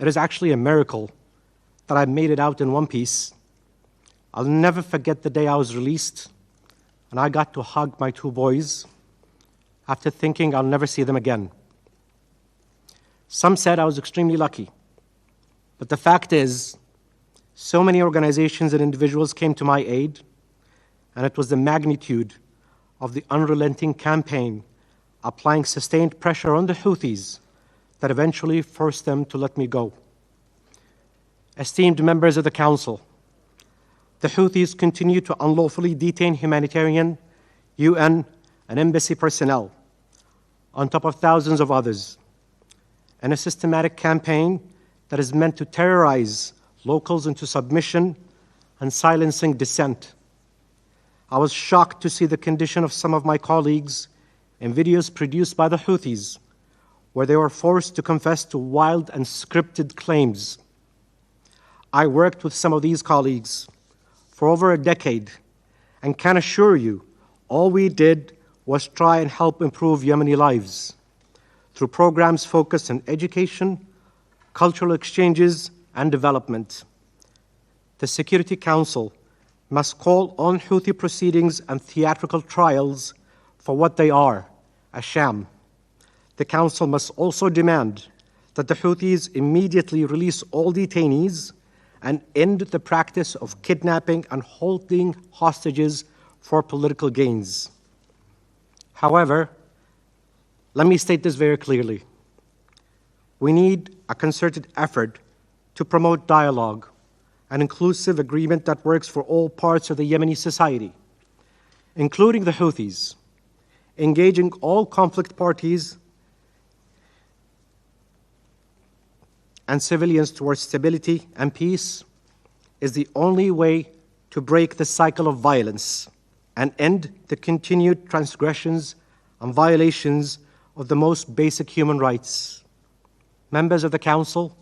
It is actually a miracle that I made it out in one piece. I'll never forget the day I was released and I got to hug my 2 boys after thinking I'll never see them again. Some said I was extremely lucky, but the fact is, so many organizations and individuals came to my aid, and it was the magnitude of the unrelenting campaign applying sustained pressure on the Houthis that eventually forced them to let me go. Esteemed members of the Council, the Houthis continue to unlawfully detain humanitarian, UN, and embassy personnel, on top of thousands of others, in a systematic campaign that is meant to terrorize locals into submission and silencing dissent. I was shocked to see the condition of some of my colleagues in videos produced by the Houthis, where they were forced to confess to wild and scripted claims. I worked with some of these colleagues for over a decade and can assure you all we did was try and help improve Yemeni lives through programs focused on education, cultural exchanges, and development. The Security Council must call on Houthi proceedings and theatrical trials for what they are, a sham. The Council must also demand that the Houthis immediately release all detainees and end the practice of kidnapping and holding hostages for political gains. However, let me state this very clearly. We need a concerted effort to promote dialogue, an inclusive agreement that works for all parts of the Yemeni society, including the Houthis, engaging all conflict parties and civilians towards stability and peace is the only way to break the cycle of violence and end the continued transgressions and violations of the most basic human rights. Members of the Council,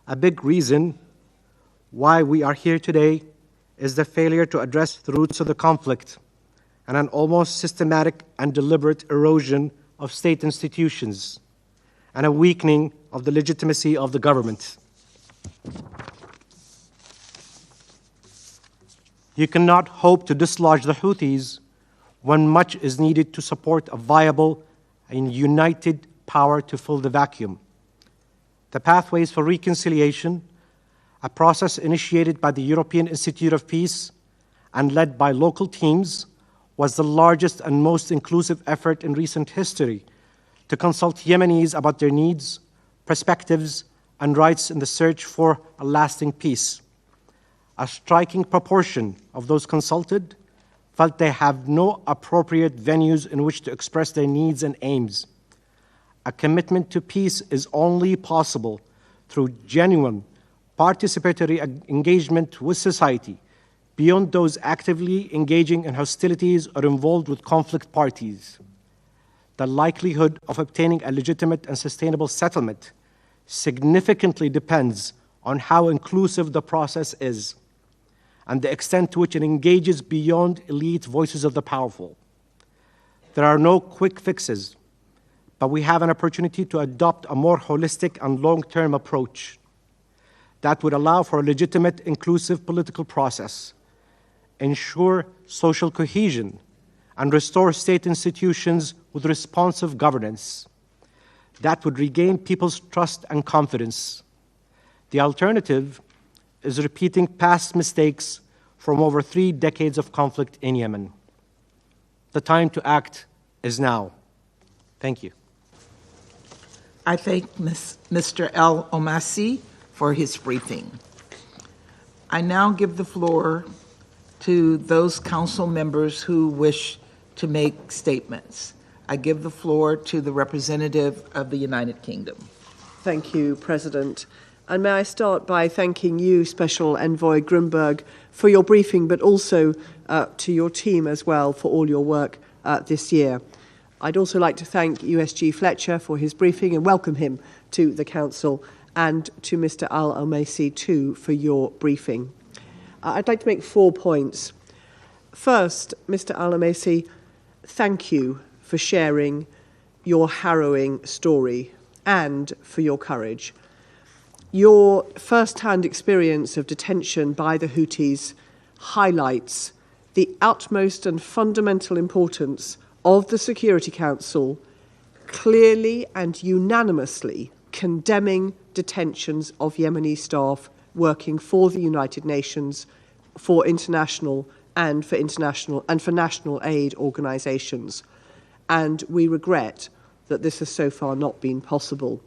a big reason why we are here today is the failure to address the roots of the conflict and an almost systematic and deliberate erosion of state institutions and a weakening of the legitimacy of the government. You cannot hope to dislodge the Houthis when much is needed to support a viable and united power to fill the vacuum. The Pathways for Reconciliation, a process initiated by the European Institute of Peace and led by local teams, was the largest and most inclusive effort in recent history to consult Yemenis about their needs, perspectives, and rights in the search for a lasting peace. A striking proportion of those consulted felt they have no appropriate venues in which to express their needs and aims. A commitment to peace is only possible through genuine participatory engagement with society, beyond those actively engaging in hostilities or involved with conflict parties. The likelihood of obtaining a legitimate and sustainable settlement significantly depends on how inclusive the process is and the extent to which it engages beyond elite voices of the powerful. There are no quick fixes, but we have an opportunity to adopt a more holistic and long-term approach that would allow for a legitimate, inclusive political process, ensure social cohesion, and restore state institutions with responsive governance that would regain people's trust and confidence. The alternative is repeating past mistakes from over 3 decades of conflict in Yemen. The time to act is now. Thank you. I thank Mr. El Omasi for his briefing. I now give the floor to those council members who wish to make statements. I give the floor to the representative of the United Kingdom. Thank you, President. And may I start by thanking you, Special Envoy Grimberg, for your briefing, but also to your team as well for all your work this year. I'd also like to thank USG Fletcher for his briefing and welcome him to the Council, and to Mr. Al Almasi too for your briefing. I'd like to make 4 points. First, Mr. Al Almasi, thank you for sharing your harrowing story and for your courage. Your first-hand experience of detention by the Houthis highlights the utmost and fundamental importance of the Security Council clearly and unanimously condemning detentions of Yemeni staff working for the United Nations, for international and for national aid organisations. And we regret that this has so far not been possible.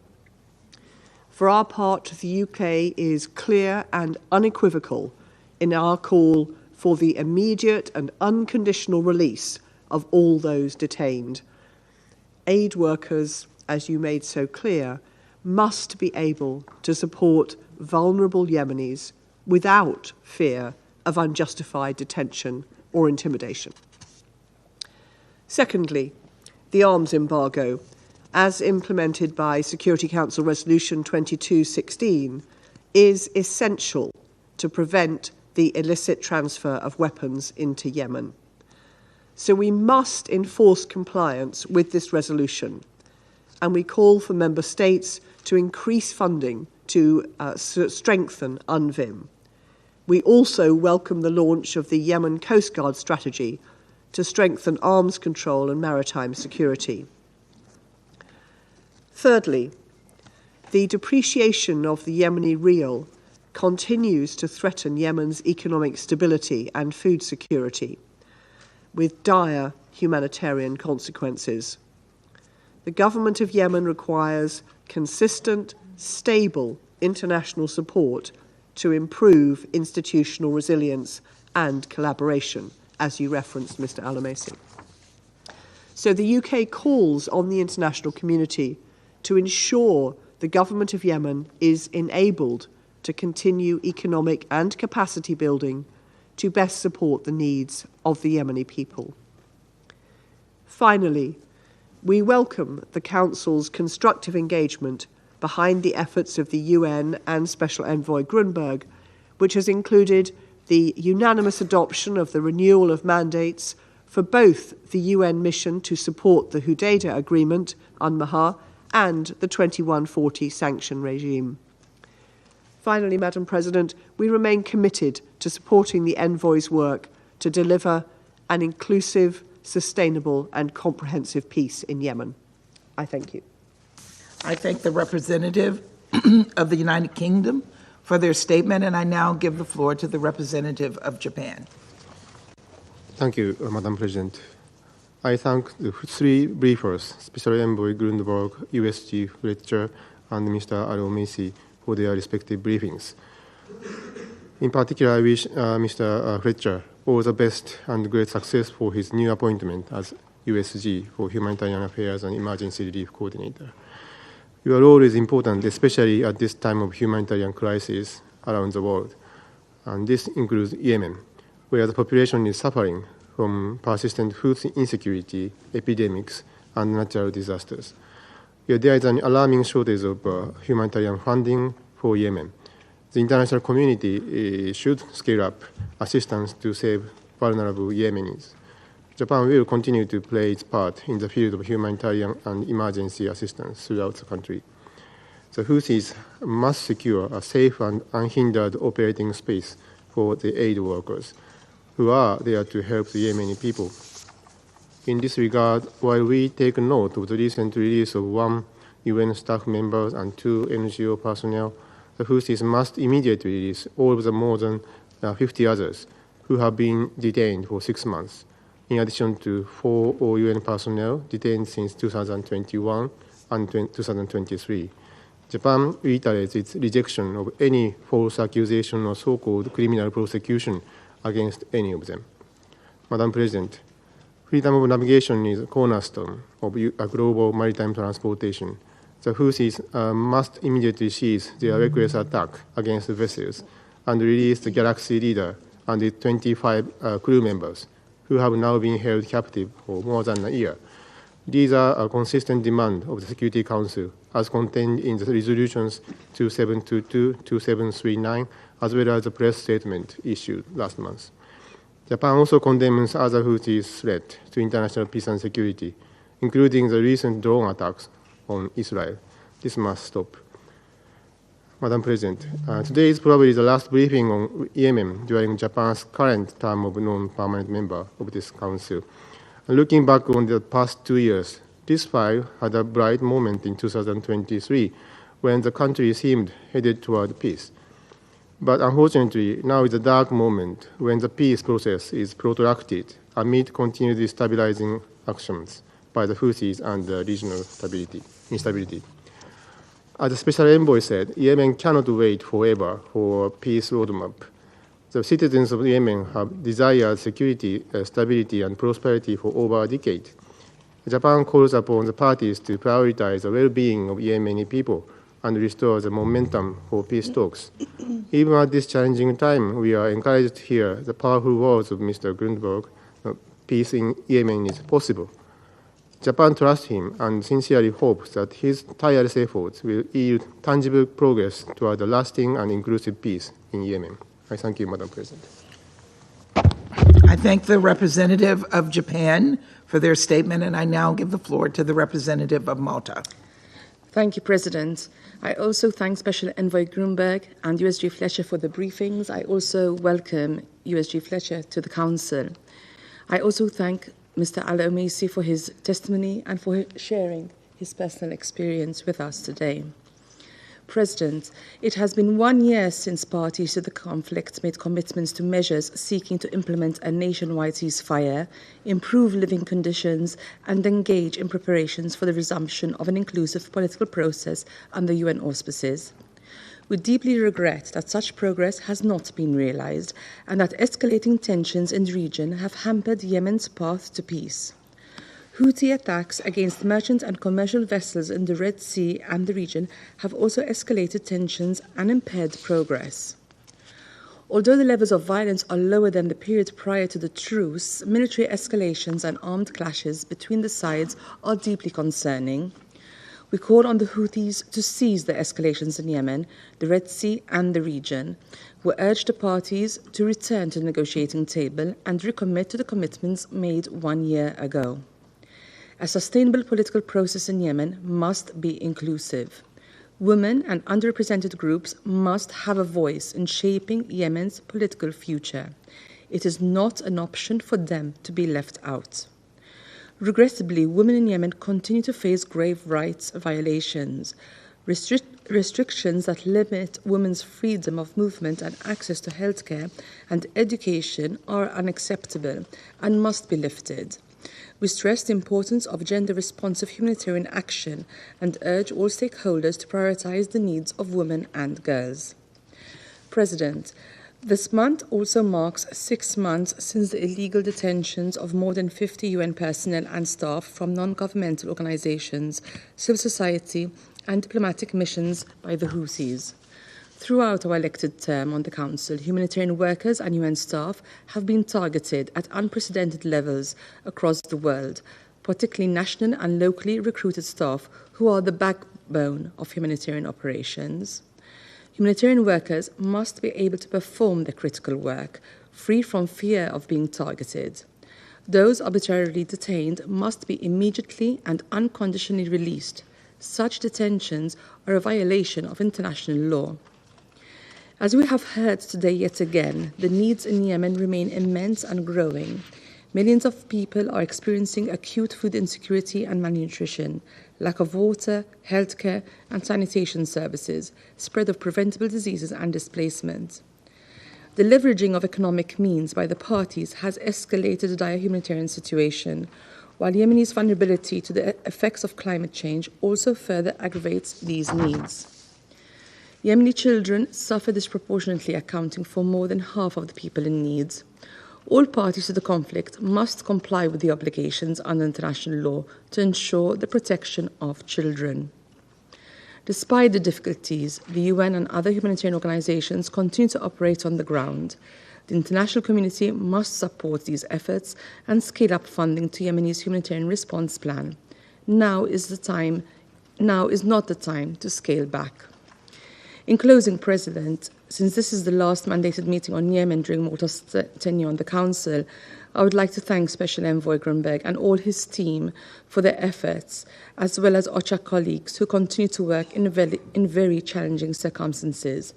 For our part, the UK is clear and unequivocal in our call for the immediate and unconditional release of all those detained. Aid workers, as you made so clear, must be able to support vulnerable Yemenis without fear of unjustified detention or intimidation. Secondly, the arms embargo, as implemented by Security Council Resolution 2216, is essential to prevent the illicit transfer of weapons into Yemen. So we must enforce compliance with this resolution, and we call for Member States to increase funding to strengthen UNVIM. We also welcome the launch of the Yemen Coast Guard strategy to strengthen arms control and maritime security. Thirdly, the depreciation of the Yemeni rial continues to threaten Yemen's economic stability and food security, with dire humanitarian consequences. The government of Yemen requires consistent, stable international support to improve institutional resilience and collaboration, as you referenced, Mr. Al-Omaisi. So the UK calls on the international community to ensure the government of Yemen is enabled to continue economic and capacity building to best support the needs of the Yemeni people. Finally, we welcome the Council's constructive engagement behind the efforts of the UN and Special Envoy Grunberg, which has included the unanimous adoption of the renewal of mandates for both the UN mission to support the Hudaydah Agreement, UNMAHA, and the 2140 sanction regime. Finally, Madam President, we remain committed to supporting the envoy's work to deliver an inclusive, sustainable and comprehensive peace in Yemen. I thank you. I thank the representative of the United Kingdom for their statement, and I now give the floor to the representative of Japan. Thank you, Madam President. I thank the three briefers, Special Envoy Grundberg, USG Fletcher, and Mr. Al-Omaisi for their respective briefings. In particular, I wish Mr. Fletcher all the best and great success for his new appointment as USG for Humanitarian Affairs and Emergency Relief Coordinator. Your role is important, especially at this time of humanitarian crisis around the world. And this includes Yemen, where the population is suffering from persistent food insecurity, epidemics, and natural disasters. Yet there is an alarming shortage of humanitarian funding for Yemen. The international community should scale up assistance to save vulnerable Yemenis. Japan will continue to play its part in the field of humanitarian and emergency assistance throughout the country. The Houthis must secure a safe and unhindered operating space for the aid workers who are there to help the Yemeni people. In this regard, while we take note of the recent release of 1 UN staff member and 2 NGO personnel, the Houthis must immediately release all of the more than 50 others who have been detained for 6 months, in addition to 4 UN personnel detained since 2021 and 2023. Japan reiterates its rejection of any false accusation or so-called criminal prosecution against any of them. Madam President, freedom of navigation is a cornerstone of a global maritime transportation. The Houthis must immediately cease their reckless attack against the vessels and release the Galaxy leader and its 25 crew members who have now been held captive for more than a year. These are a consistent demand of the Security Council as contained in the resolutions 2722, 2739, as well as the press statement issued last month. Japan also condemns other Houthis' threat to international peace and security, including the recent drone attacks on Israel. This must stop. Madam President, today is probably the last briefing on Yemen during Japan's current term of non-permanent member of this Council. Looking back on the past 2 years, this file had a bright moment in 2023 when the country seemed headed toward peace. But unfortunately, now is a dark moment when the peace process is protracted amid continued destabilizing actions by the Houthis and the regional instability. As the Special Envoy said, Yemen cannot wait forever for a peace roadmap. The citizens of Yemen have desired security, stability, and prosperity for over a decade. Japan calls upon the parties to prioritize the well-being of Yemeni people and restore the momentum for peace talks. Even at this challenging time, we are encouraged to hear the powerful words of Mr. Grundberg, peace in Yemen is possible. Japan trusts him and sincerely hopes that his tireless efforts will yield tangible progress toward a lasting and inclusive peace in Yemen. I thank you, Madam President. I thank the representative of Japan for their statement, and I now give the floor to the representative of Malta. Thank you, President. I also thank Special Envoy Grunberg and USG Fletcher for the briefings. I also welcome USG Fletcher to the Council. I also thank Mr. Al-Omaisi for his testimony and for sharing his personal experience with us today. President, it has been 1 year since parties to the conflict made commitments to measures seeking to implement a nationwide ceasefire, improve living conditions, and engage in preparations for the resumption of an inclusive political process under UN auspices. We deeply regret that such progress has not been realized and that escalating tensions in the region have hampered Yemen's path to peace. Houthi attacks against merchant and commercial vessels in the Red Sea and the region have also escalated tensions and impaired progress. Although the levels of violence are lower than the period prior to the truce, military escalations and armed clashes between the sides are deeply concerning. We call on the Houthis to cease the escalations in Yemen, the Red Sea, and the region. We urge the parties to return to the negotiating table and recommit to the commitments made 1 year ago. A sustainable political process in Yemen must be inclusive. Women and underrepresented groups must have a voice in shaping Yemen's political future. It is not an option for them to be left out. Regrettably, women in Yemen continue to face grave rights violations. Restrictions that limit women's freedom of movement and access to healthcare and education are unacceptable and must be lifted. We stress the importance of gender-responsive humanitarian action and urge all stakeholders to prioritize the needs of women and girls. President, this month also marks 6 months since the illegal detentions of more than 50 UN personnel and staff from non-governmental organizations, civil society, and diplomatic missions by the Houthis. Throughout our elected term on the Council, humanitarian workers and UN staff have been targeted at unprecedented levels across the world, particularly national and locally recruited staff who are the backbone of humanitarian operations. Humanitarian workers must be able to perform their critical work, free from fear of being targeted. Those arbitrarily detained must be immediately and unconditionally released. Such detentions are a violation of international law. As we have heard today yet again, the needs in Yemen remain immense and growing. Millions of people are experiencing acute food insecurity and malnutrition, lack of water, healthcare, and sanitation services, spread of preventable diseases, and displacement. The leveraging of economic means by the parties has escalated the dire humanitarian situation, while Yemeni's vulnerability to the effects of climate change also further aggravates these needs. Yemeni children suffer disproportionately, accounting for more than half of the people in need. All parties to the conflict must comply with the obligations under international law to ensure the protection of children. Despite the difficulties, the UN and other humanitarian organizations continue to operate on the ground. The international community must support these efforts and scale up funding to Yemeni's humanitarian response plan. Now is not the time to scale back. In closing, President, since this is the last mandated meeting on Yemen during Malta's tenure on the Council, I would like to thank Special Envoy Grunberg and all his team for their efforts, as well as OCHA colleagues who continue to work in very challenging circumstances.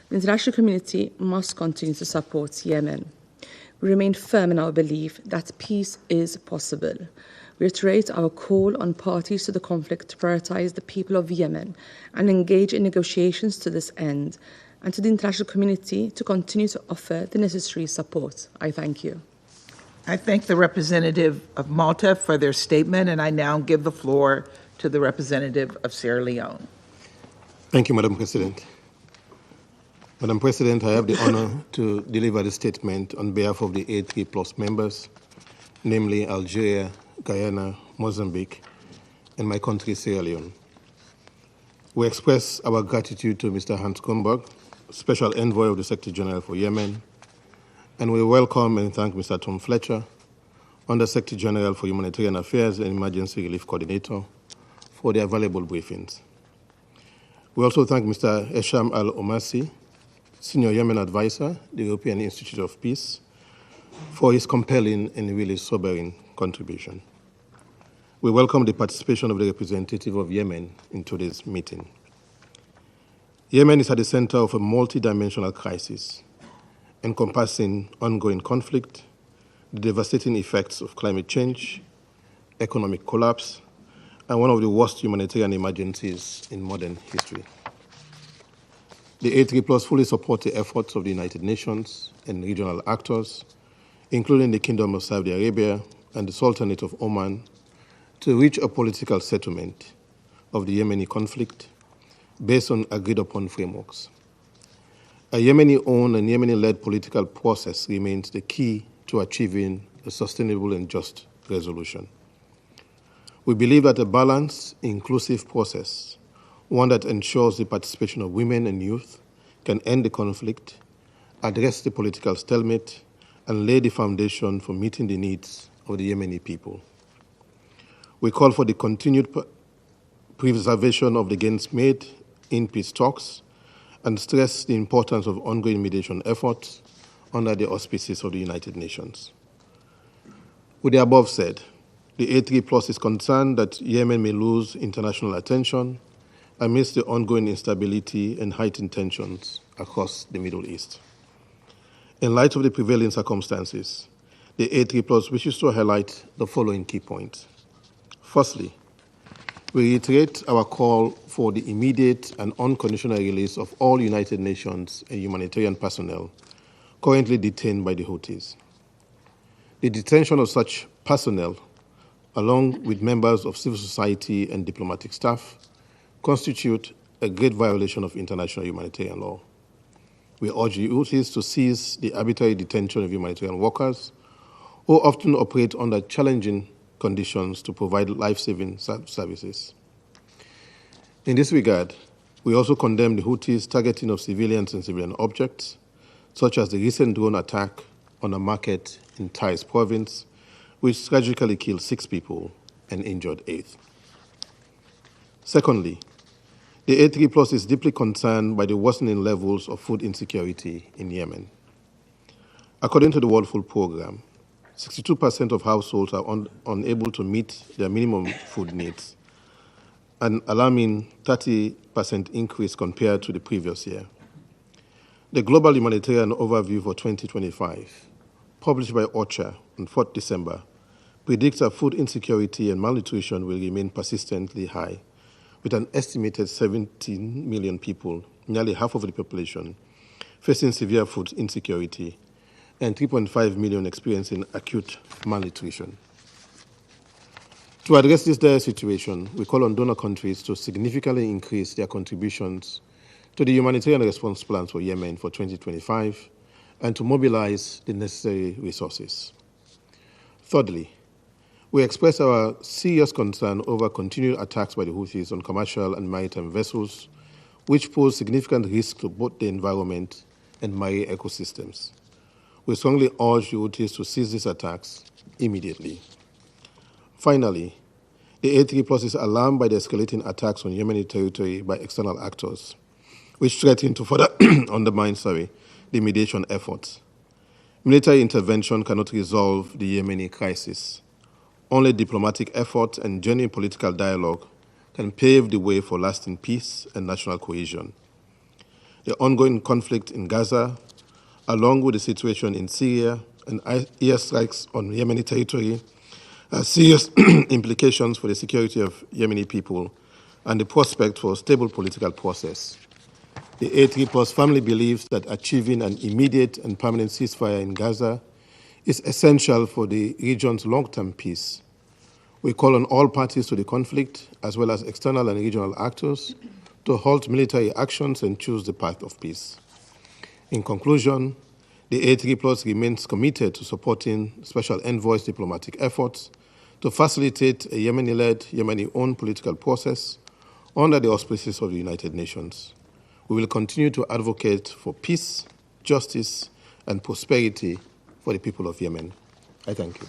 The international community must continue to support Yemen. We remain firm in our belief that peace is possible. We reiterate our call on parties to the conflict to prioritize the people of Yemen and engage in negotiations to this end, and to the international community to continue to offer the necessary support. I thank you. I thank the representative of Malta for their statement, and I now give the floor to the representative of Sierra Leone. Thank you, Madam President. Madam President, I have the honor to deliver the statement on behalf of the A3+ members, namely Algeria, Guyana, Mozambique, and my country, Sierra Leone. We express our gratitude to Mr. Hans Grunberg, Special Envoy of the Secretary General for Yemen, and we welcome and thank Mr. Tom Fletcher, Under Secretary General for Humanitarian Affairs and Emergency Relief Coordinator, for their valuable briefings. We also thank Mr. Esham Al-Omasi, Senior Yemen Advisor, the European Institute of Peace, for his compelling and really sobering contribution. We welcome the participation of the representative of Yemen in today's meeting. Yemen is at the center of a multidimensional crisis, encompassing ongoing conflict, the devastating effects of climate change, economic collapse, and one of the worst humanitarian emergencies in modern history. The A3+ fully support the efforts of the United Nations and regional actors, including the Kingdom of Saudi Arabia and the Sultanate of Oman, to reach a political settlement of the Yemeni conflict based on agreed-upon frameworks. A Yemeni-owned and Yemeni-led political process remains the key to achieving a sustainable and just resolution. We believe that a balanced, inclusive process, one that ensures the participation of women and youth, can end the conflict, address the political stalemate, and lay the foundation for meeting the needs of the Yemeni people. We call for the continued preservation of the gains made in peace talks and stress the importance of ongoing mediation efforts under the auspices of the United Nations. With the above said, the A3+ is concerned that Yemen may lose international attention amidst the ongoing instability and heightened tensions across the Middle East. In light of the prevailing circumstances, the A3+ wishes to highlight the following key points. Firstly, we reiterate our call for the immediate and unconditional release of all United Nations and humanitarian personnel currently detained by the Houthis. The detention of such personnel, along with members of civil society and diplomatic staff, constitute a great violation of international humanitarian law. We urge the Houthis to cease the arbitrary detention of humanitarian workers who often operate under challenging conditions to provide life-saving services. In this regard, we also condemn the Houthis' targeting of civilians and civilian objects, such as the recent drone attack on a market in Taiz province, which tragically killed 6 people and injured 8. Secondly, the A3+ is deeply concerned by the worsening levels of food insecurity in Yemen. According to the World Food Programme, 62% of households are unable to meet their minimum food needs, an alarming 30% increase compared to the previous year. The Global Humanitarian Overview for 2025, published by OCHA on 4th December, predicts that food insecurity and malnutrition will remain persistently high, with an estimated 17 million people, nearly half of the population, facing severe food insecurity, and 3.5 million experiencing acute malnutrition. To address this dire situation, we call on donor countries to significantly increase their contributions to the humanitarian response plans for Yemen for 2025 and to mobilize the necessary resources. Thirdly, we express our serious concern over continued attacks by the Houthis on commercial and maritime vessels, which pose significant risk to both the environment and marine ecosystems. We strongly urge the Houthis to cease these attacks immediately. Finally, the A3+ is alarmed by the escalating attacks on Yemeni territory by external actors, which threaten to further undermine the mediation efforts. Military intervention cannot resolve the Yemeni crisis. Only diplomatic effort and genuine political dialogue can pave the way for lasting peace and national cohesion. The ongoing conflict in Gaza, along with the situation in Syria and airstrikes on Yemeni territory, have serious implications for the security of Yemeni people and the prospect for a stable political process. The A3+ family believes that achieving an immediate and permanent ceasefire in Gaza is essential for the region's long-term peace. We call on all parties to the conflict, as well as external and regional actors, to halt military actions and choose the path of peace. In conclusion, the A3+ remains committed to supporting Special Envoy's diplomatic efforts to facilitate a Yemeni-led, Yemeni-owned political process under the auspices of the United Nations. We will continue to advocate for peace, justice, and prosperity for the people of Yemen. I thank you.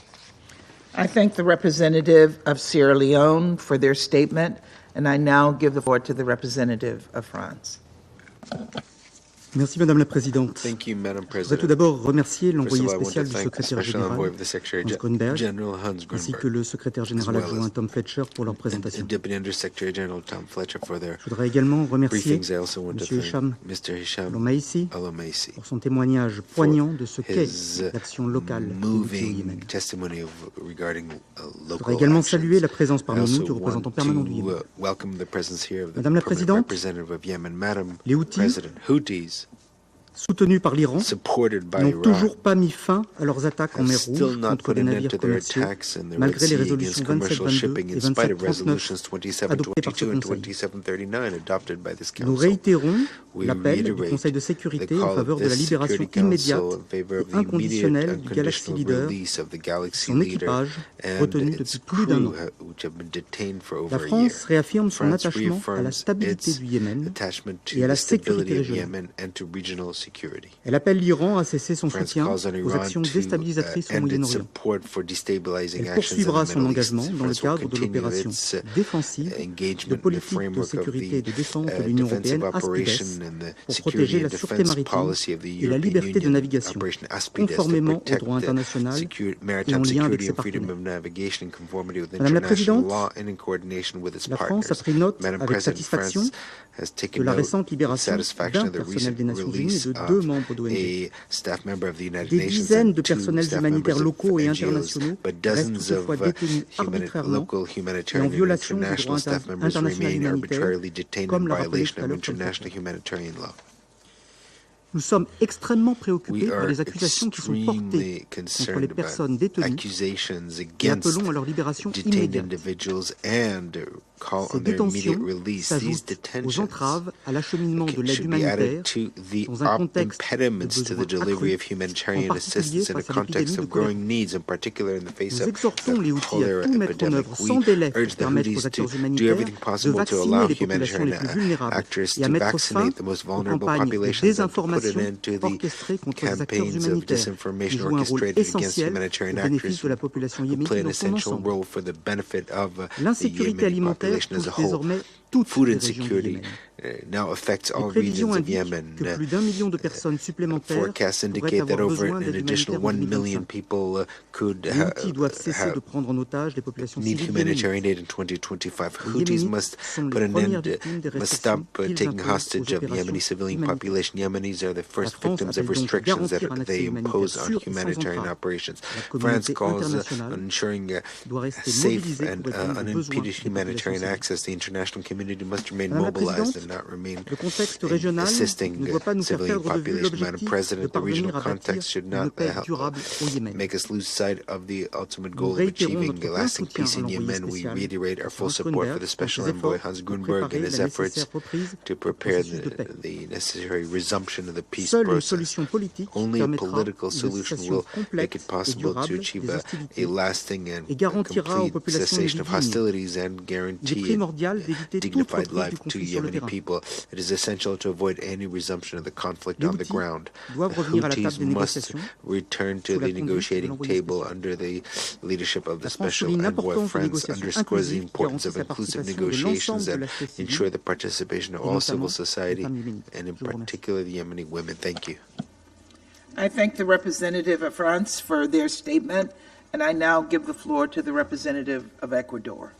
I thank the representative of Sierra Leone for their statement, and I now give the floor to the representative of France. Merci Madame la Présidente. Thank you, Madam Je voudrais tout President. d'abord remercier l'envoyé First of all, I want spécial to du thank the secrétaire Special Envoy général, of the Secretary Hans Grunberg, General Hans ainsi que Grunberg, le secrétaire général as well adjoint as Tom Fletcher pour leur and présentation. Deputy Undersecretary General Tom Fletcher for their Je voudrais également remercier briefings. I also want to M. thank Hicham Mr. Hisham Al-Omaisi Al-Omaisi pour son témoignage poignant de ce qu'est his l'action locale des Houthis au moving Yémen. testimony regarding Je voudrais local également saluer actions. la présence I parmi nous also du représentant want permanent du to Yémen. welcome the presence here of the Madame la permanent Présidente, representative of Yemen, Madam les Houthis, President. Houthis, soutenus par l'Iran, supported by n'ont Iran, toujours pas mis fin à leurs attaques en have mer still Rouge not contre put des an end navires to their commerciaux, attacks in the Red malgré les Sea résolutions against commercial 2722 shipping et in spite of 2739 resolutions adoptées par ce 2722 and Conseil. 2739 adopted by this Nous Council. réitérons We l'appel du reiterate Conseil de the sécurité en call of faveur de la this libération Security immédiate Council in favor et of the immediate inconditionnelle du Galaxy unconditional Leader release of the et Galaxy son Leader équipage and retenu its depuis plus d'un an. crew which have been detained for La over a year. France réaffirme son France attachement à la reaffirms stabilité its du Yémen attachment et to à la the stability sécurité of régionale. Yemen and to regional security. Elle appelle l'Iran à cesser son France soutien calls on aux Iran actions to déstabilisatrices au end its Moyen-Orient. support for destabilizing Elle actions in poursuivra the son Middle East. engagement dans le France will cadre de continue l'opération its défensive de engagement in the politique de framework of sécurité et the de défense de l'Union defensive européenne operation ASPIDES and the pour security protéger and la sûreté defense maritime policy of the et la European liberté de Union, navigation, Operation ASPIDES, to conformément au protect droit international the et maritime en lien avec security ses and freedom partenaires. of navigation in conformity with Madame la international Présidente, law and in coordination with its la France a partners. pris note Madam avec President, satisfaction France has de taken la note récente with libération satisfaction d'un of the personnel recent des Nations Unies et release de deux of membres d'ONG. a staff member of the United Des Nations dizaines de and two personnels staff humanitaires members of locaux et NGOs, internationaux but restent dozens toutefois of détenus arbitrairement local et en humanitarian and violation du droit international staff members international remain humanitaire, arbitrarily detained comme in l'a rappelé violation tout à of l'heure Tom international Fletcher. humanitarian law. Nous sommes extrêmement We préoccupés par are les accusations qui sont portées extremely contre les concerned about personnes détenues accusations et against appelons à leur libération detained immédiate. individuals and call Ces on their immediate détentions release. These s'ajoutent aux detentions entraves à l'acheminement de l'aide should be added humanitaire to the dans un contexte de impediments to the besoins delivery of accrus, en humanitarian particulier assistance in a face à l'épidémie context de of choléra. growing needs, in particular in the face Nous of exhortons les the Houthis à cholera tout mettre en epidemic. œuvre We sans délai pour urge the permettre aux Houthis acteurs to do humanitaires everything de possible to vacciner allow les populations les plus humanitarian vulnérables actors et à to mettre fin vaccinate the most aux vulnerable campagnes de populations and to put an désinformation end to the orchestrées contre les acteurs campaigns of humanitaires qui disinformation jouent un rôle orchestrated against essentiel humanitarian au bénéfice actors de la population who play yéménite an dans son essential ensemble. role for the benefit of the L'insécurité Yemeni alimentaire population as touche a whole. désormais toutes Food les insecurity régions du Yémen. Now affects Les all regions prévisions of indiquent Yemen. que plus d'1 million de personnes supplémentaires Forecasts pourraient indicate that avoir over besoin an d'aide additional humanitaire en 1 million 2025. people could Les Houthis doivent cesser de prendre en otage les populations need civiles humanitarian yéménites. aid in 2025. Les Houthis Yéménites must sont put les an premières end, victimes des must stop restrictions qu'ils taking imposent hostage aux of the Yemeni opérations civilian humanitaires. population. Yemenis are the La first France victims of appelle donc à restrictions that garantir un accès they impose humanitaire on sûr et sans humanitarian entrave. operations. La France communauté calls on internationale ensuring doit rester safe mobilisée and pour répondre aux besoins unimpeded des populations humanitarian civiles. access. The international community must remain Madame la mobilized Présidente, and not remain le contexte in régional assisting ne doit pas nous faire civilian perdre de vue population. Madam l'objectif de President, the regional parvenir à bâtir context should une not paix durable au Yémen. make us lose sight of the ultimate Nous goal of réitérons achieving notre a plein lasting soutien peace à in l'envoyé Yemen. We spécial reiterate our full Hans support for Grunberg the dans Special ses Envoy efforts Hans pour Grunberg préparer in his la efforts nécessaire reprise to du prepare processus de paix. the necessary resumption of the peace Seule une process. solution politique Only a permettra political une solution cessation will make complète it et possible to durable achieve des a hostilités lasting and et garantira aux complete populations une vie cessation of digne. hostilities and Il est guarantee primordial d'éviter toute dignified reprise du life to conflit sur le Yemeni terrain. people. It is essential to avoid any resumption of the conflict Les on the Houthis ground. doivent The revenir à la Houthis table des must négociations return to sous la the conduite de negotiating l'envoyé table spécial. under the leadership of the La France Special souligne Envoy. l'importance des France négociations underscores the inclusives qui importance of garantissent la inclusive participation de negotiations l'ensemble de that la société ensure civile the participation of et all notamment civil society des femmes yéménites. and in Je vous remercie. particular the Yemeni women. Thank you. I thank the representative of France for their statement, and I now give the floor to the representative of Ecuador.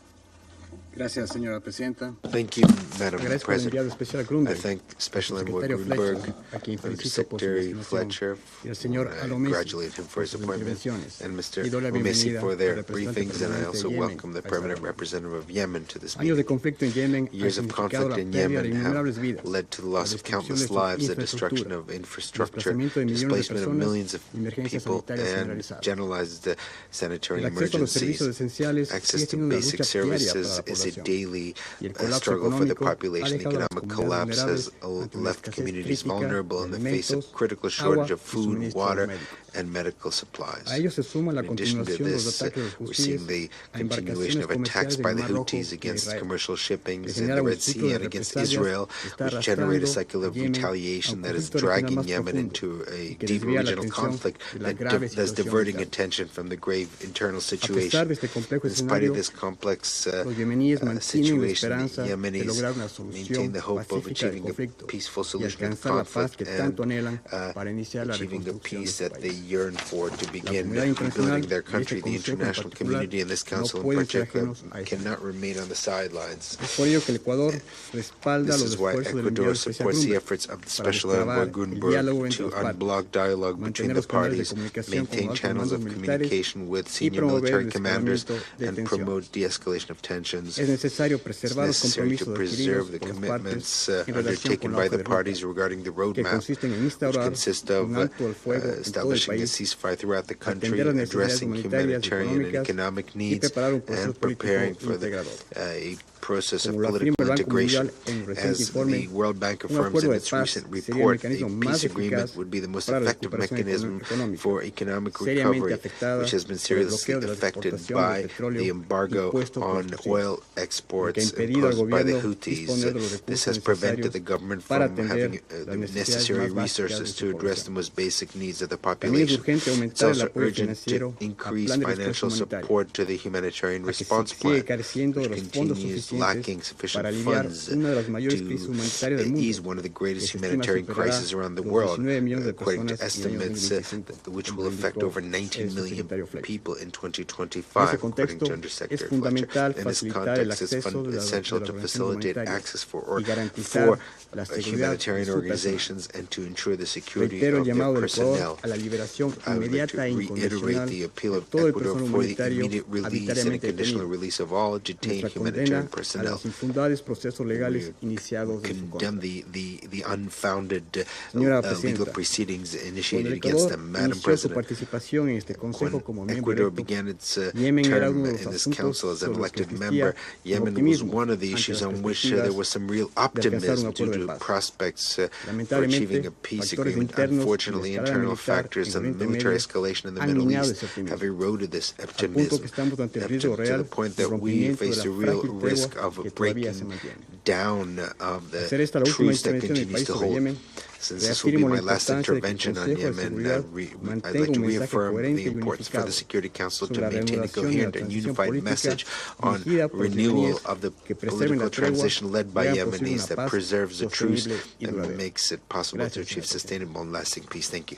Gracias, señora presidenta. Thank you, Madam Agradezco al enviado President. especial I Grunberg, thank Special al Envoy secretario Grunberg, Fletcher, a quien felicito por su Secretary designación, Fletcher, y al señor I Alomesi congratulate him for por his sus appointment, intervenciones, and Mr. y doy la Omesi bienvenida for al their representante briefings, and I permanente also de Yemen welcome the a esta permanent reunión. representative of Yemen to this Años de meeting. conflicto en Yemen han Years of significado conflict la in pérdida de Yemen innumerables have vidas, led to the la loss of destrucción countless de su lives, the destruction infraestructura, of el infrastructure, desplazamiento de millones de displacement of personas millions of y emergencia people, sanitaria and generalizada. generalized sanitary El acceso a los servicios emergencies. esenciales Access sigue to siendo una basic lucha diaria para services la is a población. daily Y el colapso struggle for the económico ha population. dejado a las Economic comunidades collapse has vulnerables ante una left escasez communities crítica vulnerable de in the face of alimentos, critical agua shortage of y food, suministros water, médicos. and medical supplies. A ello se suma la In addition to continuación de los this, ataques de los we're seeing hutíes the a continuation embarcaciones of attacks comerciales by en the el Mar Rojo Houthis y against Israel, commercial que shippings in genera the un Red ciclo Sea de and against represalias Israel, que está which generate a arrastrando cycle a of Yemen a retaliation un that is conflicto regional dragging más Yemen profundo into a y que deep desvía la regional atención conflict de la grave that's situación diverting interna. attention from the grave internal A pesar situation. de este complejo In spite of escenario, this complex los yemeníes mantienen la situation, the esperanza de Yemenis lograr una maintain solución the hope of pacífica del achieving a conflicto peaceful y solution to the alcanzar la paz conflict que and tanto anhelan para iniciar la achieving the reconstrucción de peace su that they país. yearn for to begin comunidad internacional rebuilding their y este country. The Consejo en international particular community and this no council in pueden ser particular ajenos a esta cannot remain on the sidelines. Es por ello que el Ecuador respalda This los is why esfuerzos del Ecuador enviado especial supports the Grunberg efforts of the para Special Envoy destrabar el Grunberg diálogo entre to las partes, unblock dialogue between mantener the los canales de parties, comunicación con maintain altos channels mandos of militares communication with y senior promover military el commanders desescalamiento de and tensión. promote de-escalation of tensions. Es necesario It's preservar los necessary to compromisos preserve adquiridos the por las commitments partes en relación undertaken con la by hoja the de ruta, parties regarding the que roadmap, consisten en which instaurar consist of un alto al fuego en todo el establishing a país, ceasefire throughout the country, atender las necesidades addressing humanitarias y humanitarian and económicas economic y needs, preparar un proceso and preparing político for the, integrador. a process of Como lo afirma political el Banco integration. Mundial en un reciente As informe, the World Bank un affirms acuerdo in de its paz recent sería el report, mecanismo a más peace agreement eficaz would be the most para la effective recuperación mechanism económica, for economic seriamente recovery, afectada which has been por el seriously bloqueo de las affected exportaciones by de petróleo the embargo impuesto por on los Houthis, oil lo que ha exports impedido al imposed by the gobierno Houthis. disponer de los This recursos has prevented the necesarios government para from having atender the las necesidades necessary más básicas de resources su to address the población. most basic needs of the También es population. urgente It's aumentar el also apoyo urgent financiero to al increase plan de respuesta financial humanitaria, support to the humanitarian a que response se sigue plan, careciendo de which los fondos continues suficientes lacking sufficient para aliviar funds una de las mayores crisis to humanitarias del ease mundo, one of the que greatest se estima humanitarian superará crises around the los world, 19 millones de according to personas en el año estimates 2025, which como will lo affect indicó over 19 el million subsecretario Fletcher. people in En 2025, ese according contexto, to es Undersecretary Fletcher. fundamental In this facilitar el context, it's acceso de las essential to organizaciones facilitate humanitarias access for y garantizar la seguridad de humanitarian su personal. organizations and to ensure the security Reitero el of their llamado del Ecuador personnel. a la liberación I would like to inmediata e reiterate incondicional the appeal de of todo el Ecuador personal for the humanitario immediate release and arbitrariamente unconditional detenido, release of all detained nuestra humanitarian condena a personnel. los infundables procesos legales iniciados en su Condemn contra. the unfounded Señora legal Presidenta, proceedings cuando initiated el against Ecuador them. Madam inició su President, participación en este consejo como when miembro Ecuador electo, began its Yemen era term uno de los in this asuntos council as an sobre los que elected member, existía un Yemen was optimismo one of the ante issues las on which there perspectivas was some real de alcanzar un optimism acuerdo due de to paz. prospects for Lamentablemente, achieving a peace factores agreement. internos y la Unfortunately, escalada internal militar factors en and Oriente military Medio escalation in the han Middle minado East ese optimismo, have eroded this al punto que optimism, estamos ante el to riesgo real the point del that we rompimiento de face la the real frágil risk tregua of que todavía se breaking mantiene. down of the Hacer esta la última truce that intervención del continues país to sobre hold. Yemen, Since this will be reafirmo la my last importancia de que el intervention on Consejo de Yemen, Seguridad I'd mantenga like to un mensaje reaffirm coherente the y importance for unificado the Security Council to sobre la maintain a reanudación y la coherent and transición unified política message on dirigida por los renewal yemeníes of the que preserven political la tregua transition led by y hagan posible Yemenis una that paz preserves the truce sostenible y and duradera. makes it possible to Gracias, achieve señor presidente. sustainable and lasting peace. Thank you.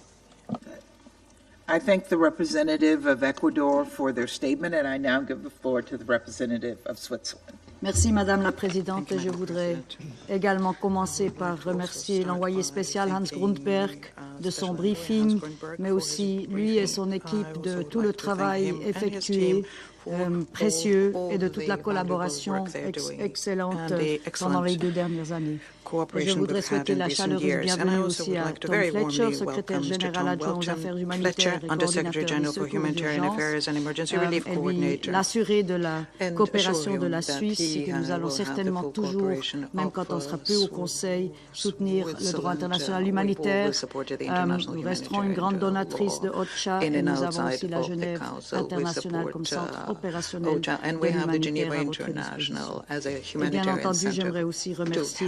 I thank the representative of Ecuador for their statement, and I now give the floor to the representative of Switzerland. Merci Madame la Présidente. Je voudrais également commencer par remercier l'envoyé spécial Hans Grundberg de son briefing, mais aussi lui et son équipe de tout le travail effectué, précieux, et de toute la collaboration excellente pendant les 2 dernières années. Et je voudrais souhaiter la chaleureuse bienvenue aussi à Tom Fletcher, secrétaire général adjoint aux affaires humanitaires et coordinateur des secours d'urgence, et lui l'assurer de la coopération de la Suisse, et que nous allons certainement toujours, même quand on sera plus au Conseil, soutenir le droit international humanitaire. Nous resterons une grande donatrice de OCHA et nous avons aussi la Genève internationale comme centre opérationnel de l'humanitaire à votre disposition. Et bien entendu, j'aimerais aussi remercier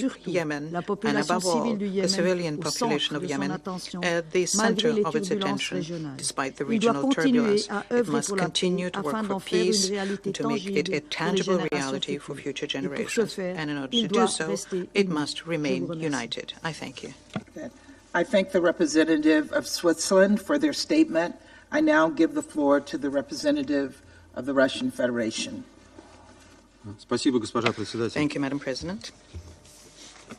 surtout Yemen, la and population above all, civile du the Yémen civilian au population centre of de son Yemen attention, at the malgré center les of its turbulences attention, régionales. despite the Il doit regional continuer turbulence. à It œuvrer must pour la paix continue to work afin for d'en faire une peace réalité and to make it tangible a pour les tangible générations reality for futures. future Et pour ce generations. faire, And in order il to doit do so, rester it uni. must Je vous remain remercie. united. I thank you. I thank the representative of Switzerland for their statement. I now give the floor to the representative of the Russian Federation. Спасибо, госпожа председатель. Thank you, Madam President.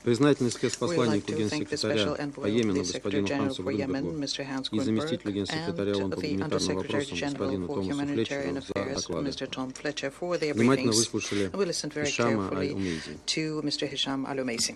Признательный We would like спецпосланнику to thank the генсекретаря special envoy по of Йемену the Secretary господину General Хансу for Yemen, Грундерлу Mr. Hans и заместителю Grunberg, генсекретаря ООН and по the гуманитарным Undersecretary вопросам General господину for Томасу Humanitarian Флетчеру за Affairs, доклады. Mr. Tom Fletcher, for their Внимательно briefings. выслушали We listened very Хишама carefully Аль-Умейзи. to Mr. Hisham Al-Umaisi.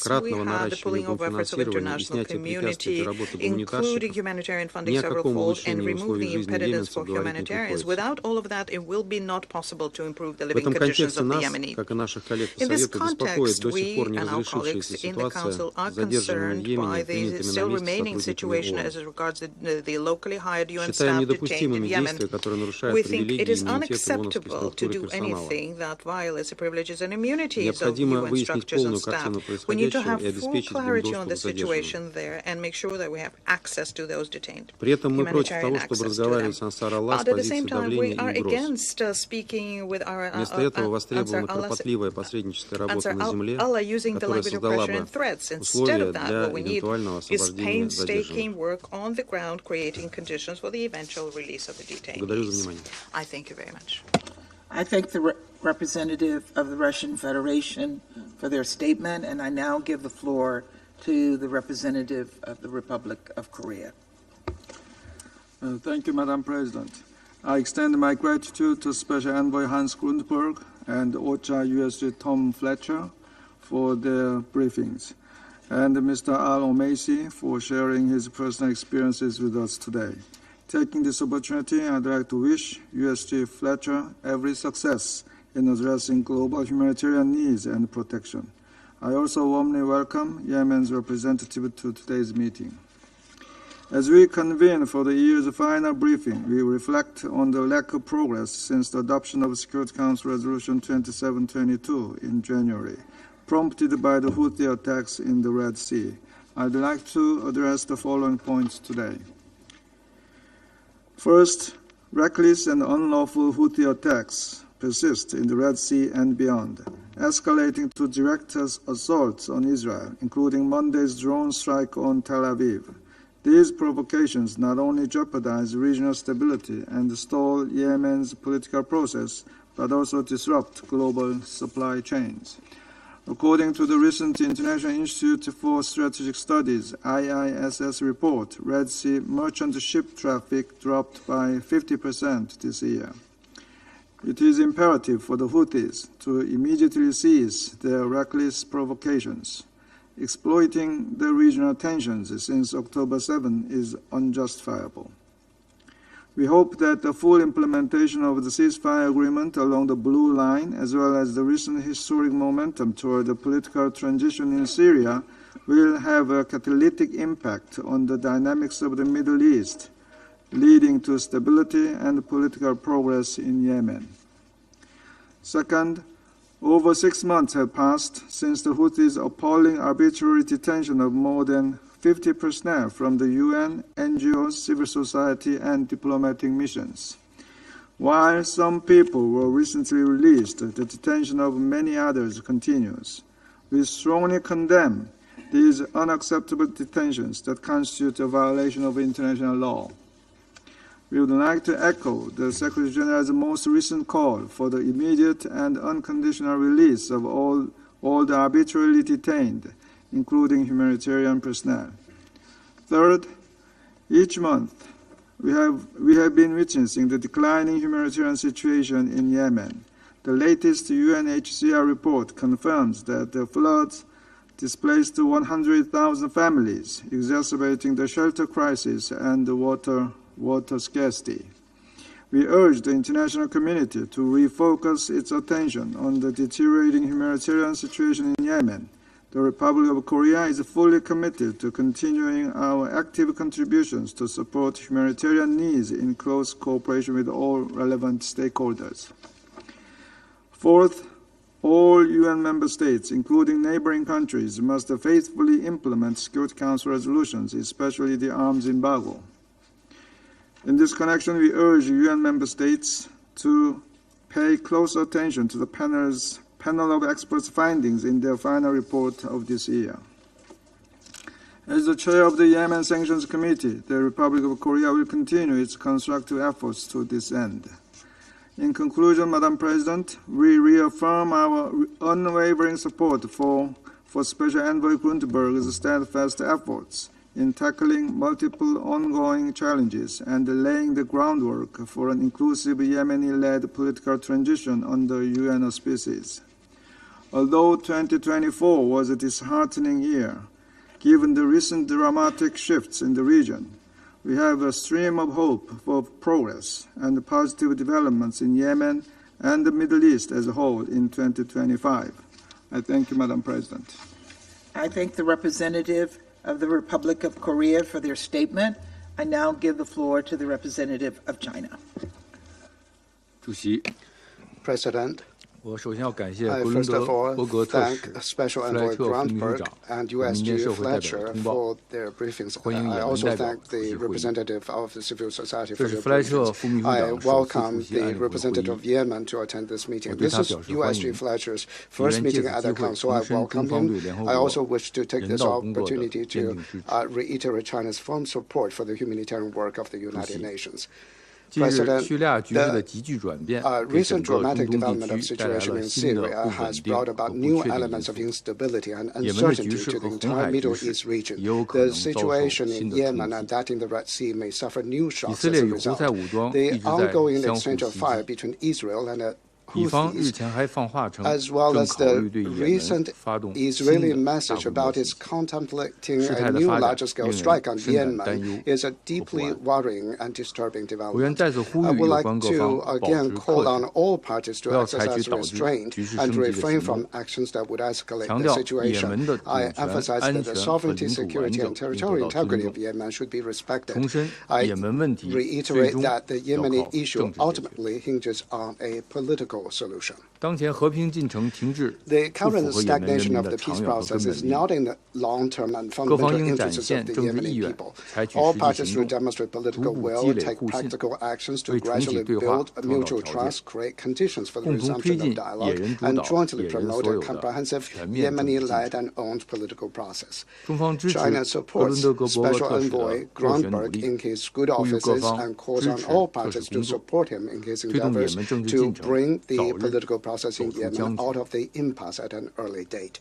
кратного have the наращивания pooling of efforts of финансирования и international снятия препятствий community, для работы including гуманитарщиков, humanitarian ни funding о server каком fault and улучшении remove условий the жизни impediments йеменцев for говорить не humanitarians. приходится. Without all of that, it will be not possible to improve the В living этом conditions контексте of the нас, Yemeni как и наших In this context, we and our colleagues in the Council are concerned by the still remaining situation as regards the locally hired UN staff detained in Yemen. We think it is unacceptable to do anything that violates the privileges and immunities of UN structures and staff. We need to have full clarity on the situation there and make sure that we have access to those detained, humanitarian access to them. But at the same time, we are against speaking with our Ansar Allah using the language of pressure and threats. Instead of that, what we need is painstaking work on the ground, creating conditions for the eventual release of the detainees. I thank you very much. I thank the representative of the Russian Federation for their statement, and I now give the floor to the representative of the Republic of Korea. Thank you, Madam President. I extend my gratitude to Special Envoy Hans Grundberg and OCHA USG Tom Fletcher for their briefings, and Mr. Al O'Macy for sharing his personal experiences with us today. Taking this opportunity, I'd like to wish USG Fletcher every success in addressing global humanitarian needs and protection. I also warmly welcome Yemen's representative to today's meeting. As we convene for the year's final briefing, we reflect on the lack of progress since the adoption of Security Council Resolution 2722 in January, prompted by the Houthi attacks in the Red Sea. I'd like to address the following points today. First, reckless and unlawful Houthi attacks persist in the Red Sea and beyond, escalating to direct assaults on Israel, including Monday's drone strike on Tel Aviv. These provocations not only jeopardize regional stability and stall Yemen's political process, but also disrupt global supply chains. According to the recent International Institute for Strategic Studies, IISS report, Red Sea merchant ship traffic dropped by 50% this year. It is imperative for the Houthis to immediately cease their reckless provocations. Exploiting the regional tensions since October 7 is unjustifiable. We hope that the full implementation of the ceasefire agreement along the Blue Line, as well as the recent historic momentum toward the political transition in Syria, will have a catalytic impact on the dynamics of the Middle East, leading to stability and political progress in Yemen. Second, over 6 months have passed since the Houthis' appalling arbitrary detention of more than 50 personnel from the UN, NGOs, civil society, and diplomatic missions. While some people were recently released, the detention of many others continues. We strongly condemn these unacceptable detentions that constitute a violation of international law. We would like to echo the Secretary General's most recent call for the immediate and unconditional release of all the arbitrarily detained, including humanitarian personnel. Third, each month we have been witnessing the declining humanitarian situation in Yemen. The latest UNHCR report confirms that the floods displaced 100,000 families, exacerbating the shelter crisis and the water scarcity. We urge the international community to refocus its attention on the deteriorating humanitarian situation in Yemen. The Republic of Korea is fully committed to continuing our active contributions to support humanitarian needs in close cooperation with all relevant stakeholders. Fourth, all UN member states, including neighboring countries, must faithfully implement Security Council resolutions, especially the arms embargo. In this connection, we urge UN member states to pay close attention to the panel of experts' findings in their final report of this year. As the chair of the Yemen Sanctions Committee, the Republic of Korea will continue its constructive efforts to this end. In conclusion, Madam President, we reaffirm our unwavering support for Special Envoy Grundberg's steadfast efforts in tackling multiple ongoing challenges and laying the groundwork for an inclusive Yemeni-led political transition under UN auspices. Although 2024 was a disheartening year, given the recent dramatic shifts in the region, we have a stream of hope for progress and positive developments in Yemen and the Middle East as a whole in 2025. I thank you, Madam President. I thank the representative of the Republic of Korea for their statement. I now give the floor to the representative of China. President, I I first of all thank Special Envoy Grundberg and USG Fletcher for their briefings. I also thank the representative of the civil society for their briefings. I welcome the representative of Yemen to attend this meeting. This is USG Fletcher's first meeting at the Council. I welcome him. I also wish to take this opportunity to reiterate China's firm support for the humanitarian work of the United Nations. President, the recent dramatic development of situation in Syria has brought about new elements of instability and uncertainty to the entire Middle East region. The situation in Yemen and that in the Red Sea may suffer new shocks as a result. The ongoing exchange of fire between Israel and the Houthis, as well as the recent Israeli message about its contemplating a new larger-scale strike on Yemen is a deeply worrying and disturbing development. I would like to again call on all parties to exercise restraint and refrain from actions that would escalate the situation. I emphasize that the sovereignty, security, and territorial integrity of Yemen should be respected. I reiterate that the Yemeni issue ultimately hinges on a political solution. The current stagnation of the peace process is not in the long-term and fundamental interests of the Yemeni people. All parties should demonstrate political will, take practical actions to gradually build mutual trust, create conditions for the resumption of dialogue, and jointly promote a comprehensive Yemeni-led and owned political process. China supports Special Envoy Grundberg in his good offices and calls on all parties to support him in his endeavors to bring the political process in Yemen out of the impasse at an early date.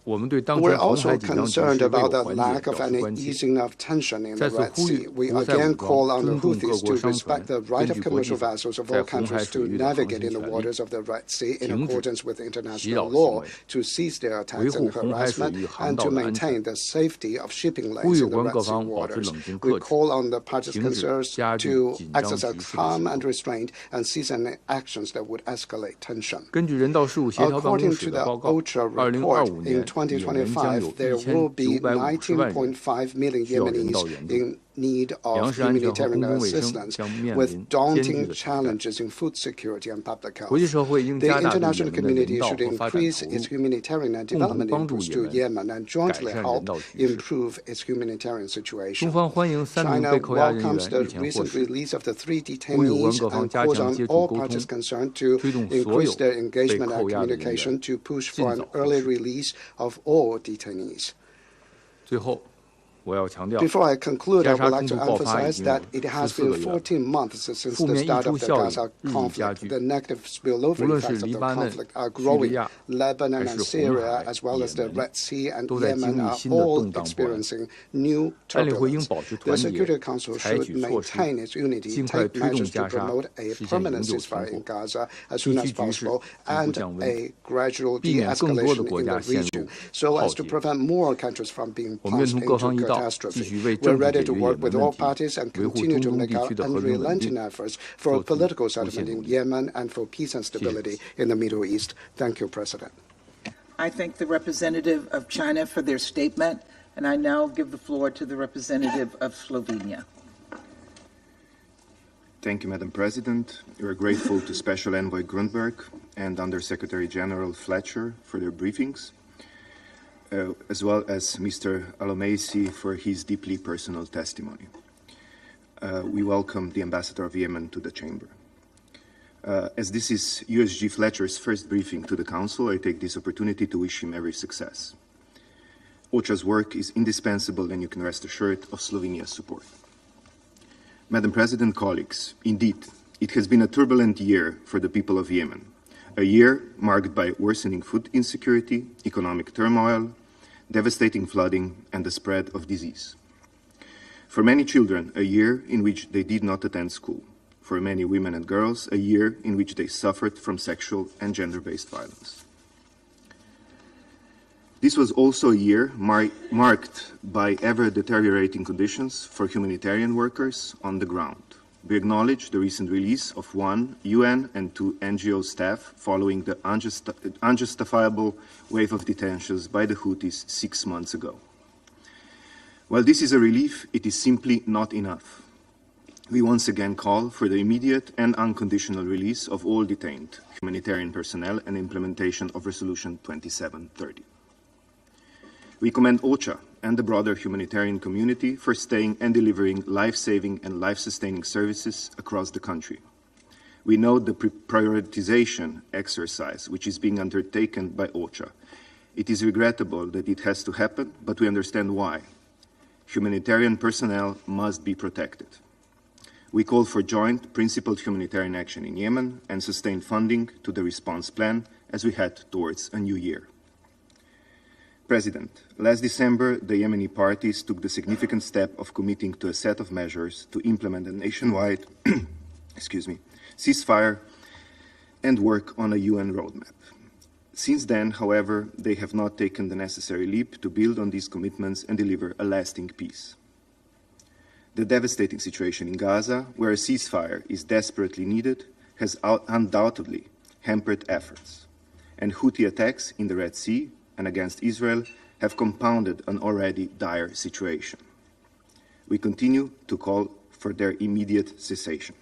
We're also concerned about the lack of any easing of tension in the Red Sea. We again call on the Houthis to respect the right of commercial vessels of all countries to navigate in the waters of the Red Sea in accordance with international law, to cease their attacks and harassment, and to maintain the safety of shipping lanes in the Red Sea waters. We call on the parties concerned to exercise calm and restraint and cease any actions that would escalate tension. According to the OCHA report, in 2025, there will be 19.5 million Yemenis in need of humanitarian assistance, with daunting challenges in food security and public health. The international community should increase its humanitarian and development inputs to Yemen and jointly help improve its humanitarian situation. China welcomes the recent release of the 3 detainees and calls on all parties concerned to increase their engagement and communication to push for an early release of all detainees. Before I conclude, I would like to emphasize that it has been 14 months since the start of the Gaza conflict. The negative spillover effects of the conflict are growing. Lebanon and Syria, as well as the Red Sea and Yemen, are all experiencing new turbulence. The Security Council should maintain its unity, take measures to promote a permanent ceasefire in Gaza as soon as possible, and a gradual de-escalation in the region, so as to prevent more countries from being plunged into catastrophe. We're ready to work with all parties and continue to make our unrelenting efforts for a political settlement in Yemen and for peace and stability in the Middle East. Thank you, President. I thank the representative of China for their statement, and I now give the floor to the representative of Slovenia. Thank you, Madam President. We're grateful to Special Envoy Grundberg and Under-Secretary General Fletcher for their briefings, as well as Mr. Alomesi for his deeply personal testimony. We welcome the Ambassador of Yemen to the Chamber. As this is USG Fletcher's first briefing to the Council, I take this opportunity to wish him every success. OCHA's work is indispensable, and you can rest assured of Slovenia's support. Madam President, colleagues, indeed, it has been a turbulent year for the people of Yemen, a year marked by worsening food insecurity, economic turmoil, devastating flooding, and the spread of disease. For many children, a year in which they did not attend school. For many women and girls, a year in which they suffered from sexual and gender-based violence. This was also a year marked by ever-deteriorating conditions for humanitarian workers on the ground. We acknowledge the recent release of 1 UN and 2 NGO staff following the unjustifiable wave of detentions by the Houthis 6 months ago. While this is a relief, it is simply not enough. We once again call for the immediate and unconditional release of all detained humanitarian personnel and implementation of Resolution 2730. We commend OCHA and the broader humanitarian community for staying and delivering life-saving and life-sustaining services across the country. We note the prioritization exercise which is being undertaken by OCHA. It is regrettable that it has to happen, but we understand why. Humanitarian personnel must be protected. We call for joint principled humanitarian action in Yemen and sustained funding to the response plan as we head towards a new year. President, last December, the Yemeni parties took the significant step of committing to a set of measures to implement a nationwide ceasefire and work on a UN roadmap. Since then, however, they have not taken the necessary leap to build on these commitments and deliver a lasting peace. The devastating situation in Gaza, where a ceasefire is desperately needed, has undoubtedly hampered efforts, and Houthi attacks in the Red Sea and against Israel have compounded an already dire situation. We continue to call for their immediate cessation.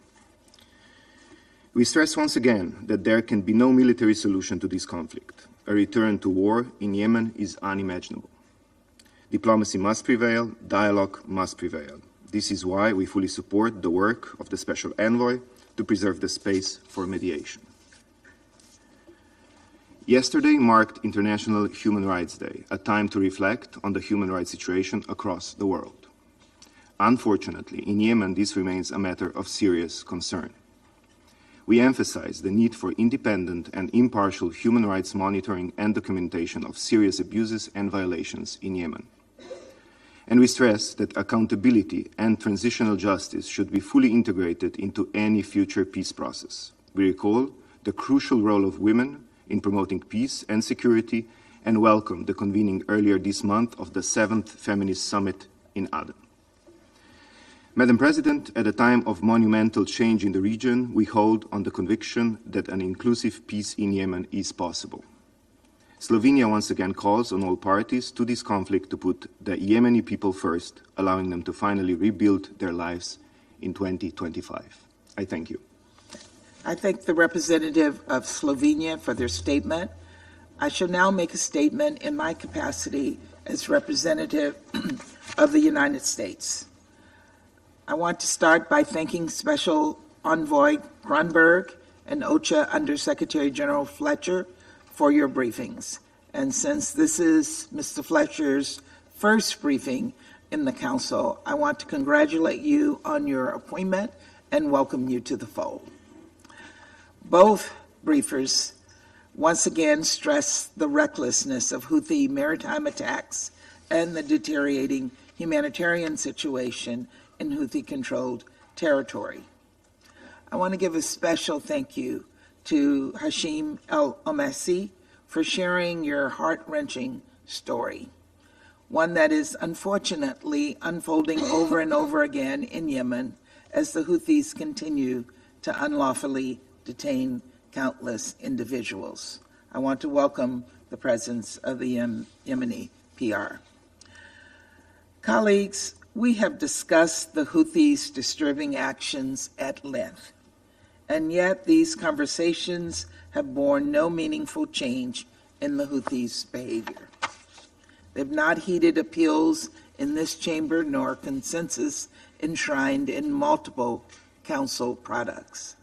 We stress once again that there can be no military solution to this conflict. A return to war in Yemen is unimaginable. Diplomacy must prevail, dialogue must prevail. This is why we fully support the work of the Special Envoy to preserve the space for mediation. Yesterday marked International Human Rights Day, a time to reflect on the human rights situation across the world. Unfortunately, in Yemen, this remains a matter of serious concern. We emphasize the need for independent and impartial human rights monitoring and documentation of serious abuses and violations in Yemen. And we stress that accountability and transitional justice should be fully integrated into any future peace process. We recall the crucial role of women in promoting peace and security and welcome the convening earlier this month of the 7th Feminist Summit in Aden. Madam President, at a time of monumental change in the region, we hold on the conviction that an inclusive peace in Yemen is possible. Slovenia once again calls on all parties to this conflict to put the Yemeni people first, allowing them to finally rebuild their lives in 2025. I thank you. I thank the representative of Slovenia for their statement. I shall now make a statement in my capacity as representative of the United States. I want to start by thanking Special Envoy Grunberg and OCHA Undersecretary General Fletcher for your briefings. And since this is Mr. Fletcher's first briefing in the Council, I want to congratulate you on your appointment and welcome you to the fold. Both briefers once again stress the recklessness of Houthi maritime attacks and the deteriorating humanitarian situation in Houthi-controlled territory. I want to give a special thank you to Hashim El-Omassi for sharing your heart-wrenching story, one that is unfortunately unfolding over and over again in Yemen as the Houthis continue to unlawfully detain countless individuals. I want to welcome the presence of the Yemeni PR. Colleagues, we have discussed the Houthis' disturbing actions at length, and yet these conversations have borne no meaningful change in the Houthis' behavior. They've not heeded appeals in this chamber nor consensus enshrined in multiple council products.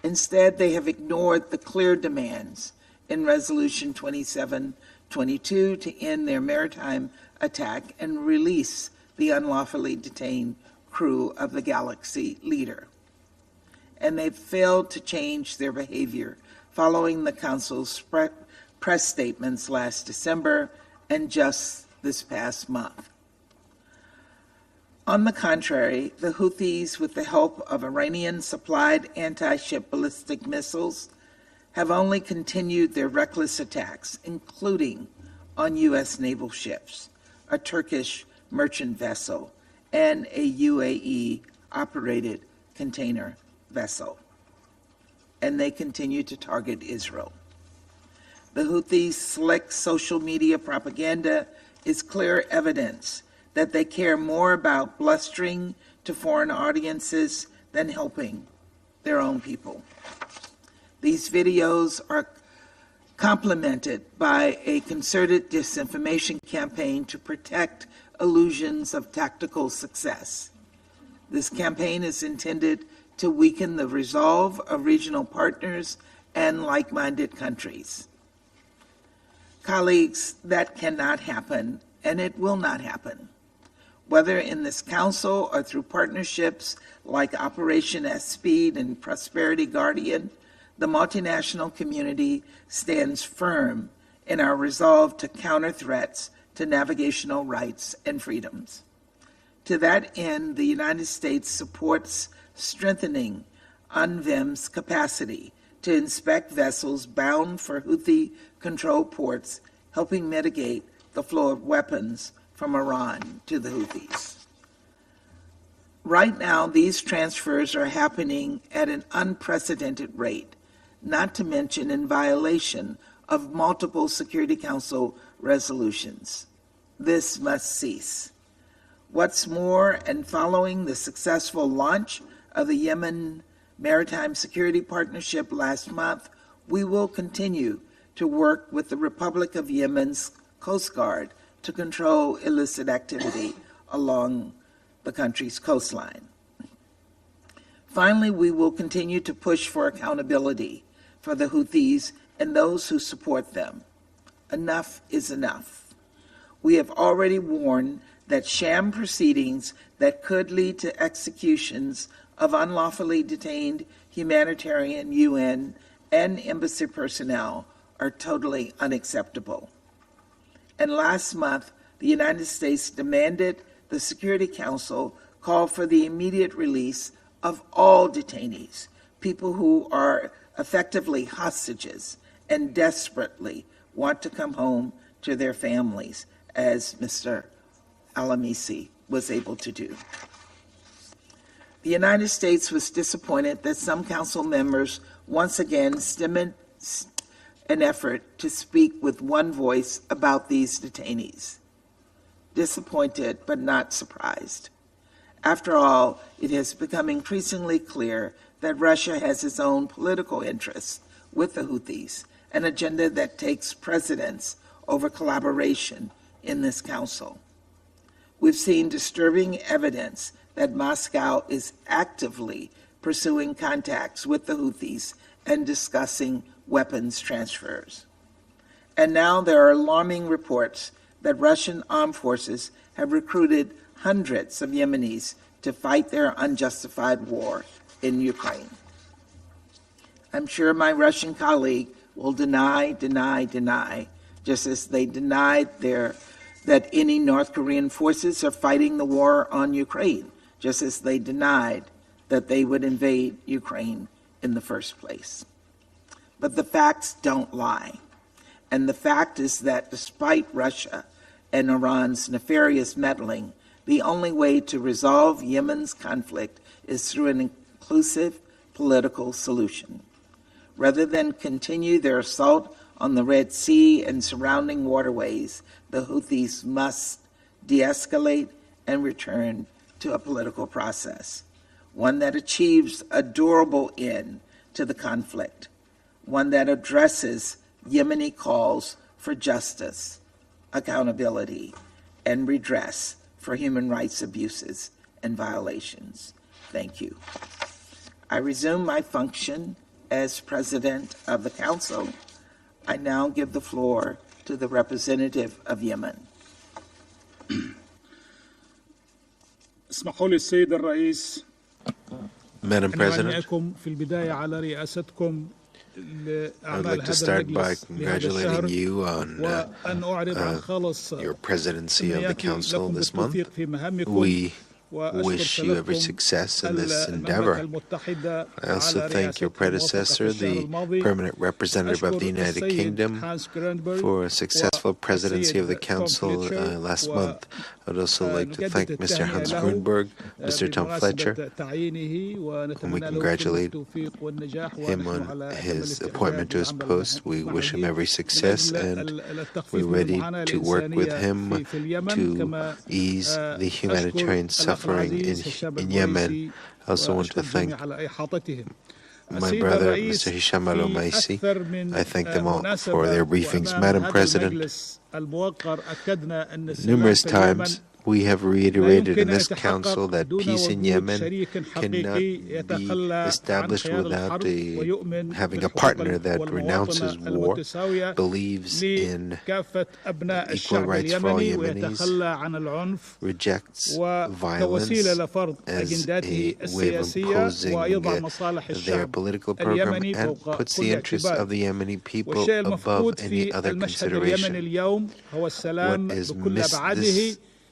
Instead, they have ignored the clear demands in Resolution 2722 to end their maritime attack and release the unlawfully detained crew of the Galaxy Leader. And they've failed to change their behavior following the Council's press statements last December and just this past month. On the contrary, the Houthis, with the help of Iranian-supplied anti-ship ballistic missiles, have only continued their reckless attacks, including on U.S. naval ships, a Turkish merchant vessel, and a UAE-operated container vessel, and they continue to target Israel. The Houthis' slick social media propaganda is clear evidence that they care more about blustering to foreign audiences than helping their own people. These videos are complemented by a concerted disinformation campaign to protect illusions of tactical success. This campaign is intended to weaken the resolve of regional partners and like-minded countries. Colleagues, that cannot happen, and it will not happen. Whether in this council or through partnerships like Operation S-Speed and Prosperity Guardian, the multinational community stands firm in our resolve to counter threats to navigational rights and freedoms. To that end, the United States supports strengthening UNVIM's capacity to inspect vessels bound for Houthi-controlled ports, helping mitigate the flow of weapons from Iran to the Houthis. Right now, these transfers are happening at an unprecedented rate, not to mention in violation of multiple Security Council resolutions. This must cease. What's more, and following the successful launch of the Yemen Maritime Security Partnership last month, we will continue to work with the Republic of Yemen's Coast Guard to control illicit activity along the country's coastline. Finally, we will continue to push for accountability for the Houthis and those who support them. Enough is enough. We have already warned that sham proceedings that could lead to executions of unlawfully detained humanitarian, UN, and embassy personnel are totally unacceptable. And last month, the United States demanded the Security Council call for the immediate release of all detainees, people who are effectively hostages and desperately want to come home to their families, as Mr. Al-Amisi was able to do. The United States was disappointed that some council members once again stemmed an effort to speak with one voice about these detainees. Disappointed, but not surprised. After all, it has become increasingly clear that Russia has its own political interests with the Houthis, an agenda that takes precedence over collaboration in this council. We've seen disturbing evidence that Moscow is actively pursuing contacts with the Houthis and discussing weapons transfers. And now there are alarming reports that Russian armed forces have recruited hundreds of Yemenis to fight their unjustified war in Ukraine. I'm sure my Russian colleague will deny, just as they denied that any North Korean forces are fighting the war on Ukraine, just as they denied that they would invade Ukraine in the first place. But the facts don't lie. And the fact is that despite Russia and Iran's nefarious meddling, the only way to resolve Yemen's conflict is through an inclusive political solution. Rather than continue their assault on the Red Sea and surrounding waterways, the Houthis must de-escalate and return to a political process, one that achieves a durable end to the conflict, one that addresses Yemeni calls for justice, accountability, and redress for human rights abuses and violations. Thank you. I resume my function as President of the Council. I now give the floor to the representative of Yemen. اسمحوا لي السيد الرئيس Madam President, في البداية على رئاستكم I would like to start by congratulating you on your presidency of the Council this month. We wish you every success in this endeavor. I also thank your predecessor, the permanent representative of the United Kingdom, for a successful presidency of the Council last month. I would also like to thank Mr. Hans Grunberg, Mr. Tom Fletcher, and we congratulate him on his appointment to his post. We wish him every success, and we're ready to work with him to ease the humanitarian suffering in Yemen. I also want to thank my brother, Mr. Hisham Al-Omaisi. I thank them all for their briefings. Madam President, numerous times we have reiterated in this Council that peace in Yemen cannot be established without having a partner that renounces war, believes in equal rights for all Yemenis, rejects violence as a way of imposing their political program, and puts the interests of the Yemeni people above any other consideration.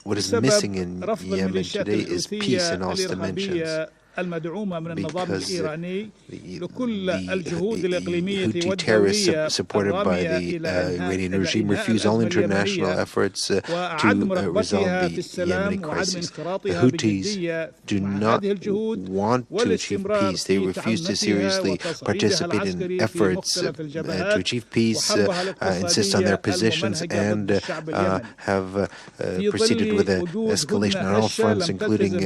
What is missing in Yemen today is peace in all dimensions, because the Houthi terrorists supported by the Iranian regime refuse all international efforts to resolve the Yemeni crisis. The Houthis do not want to achieve peace. They refuse to seriously participate in efforts to achieve peace, insist on their positions, and have proceeded with an escalation on all fronts, including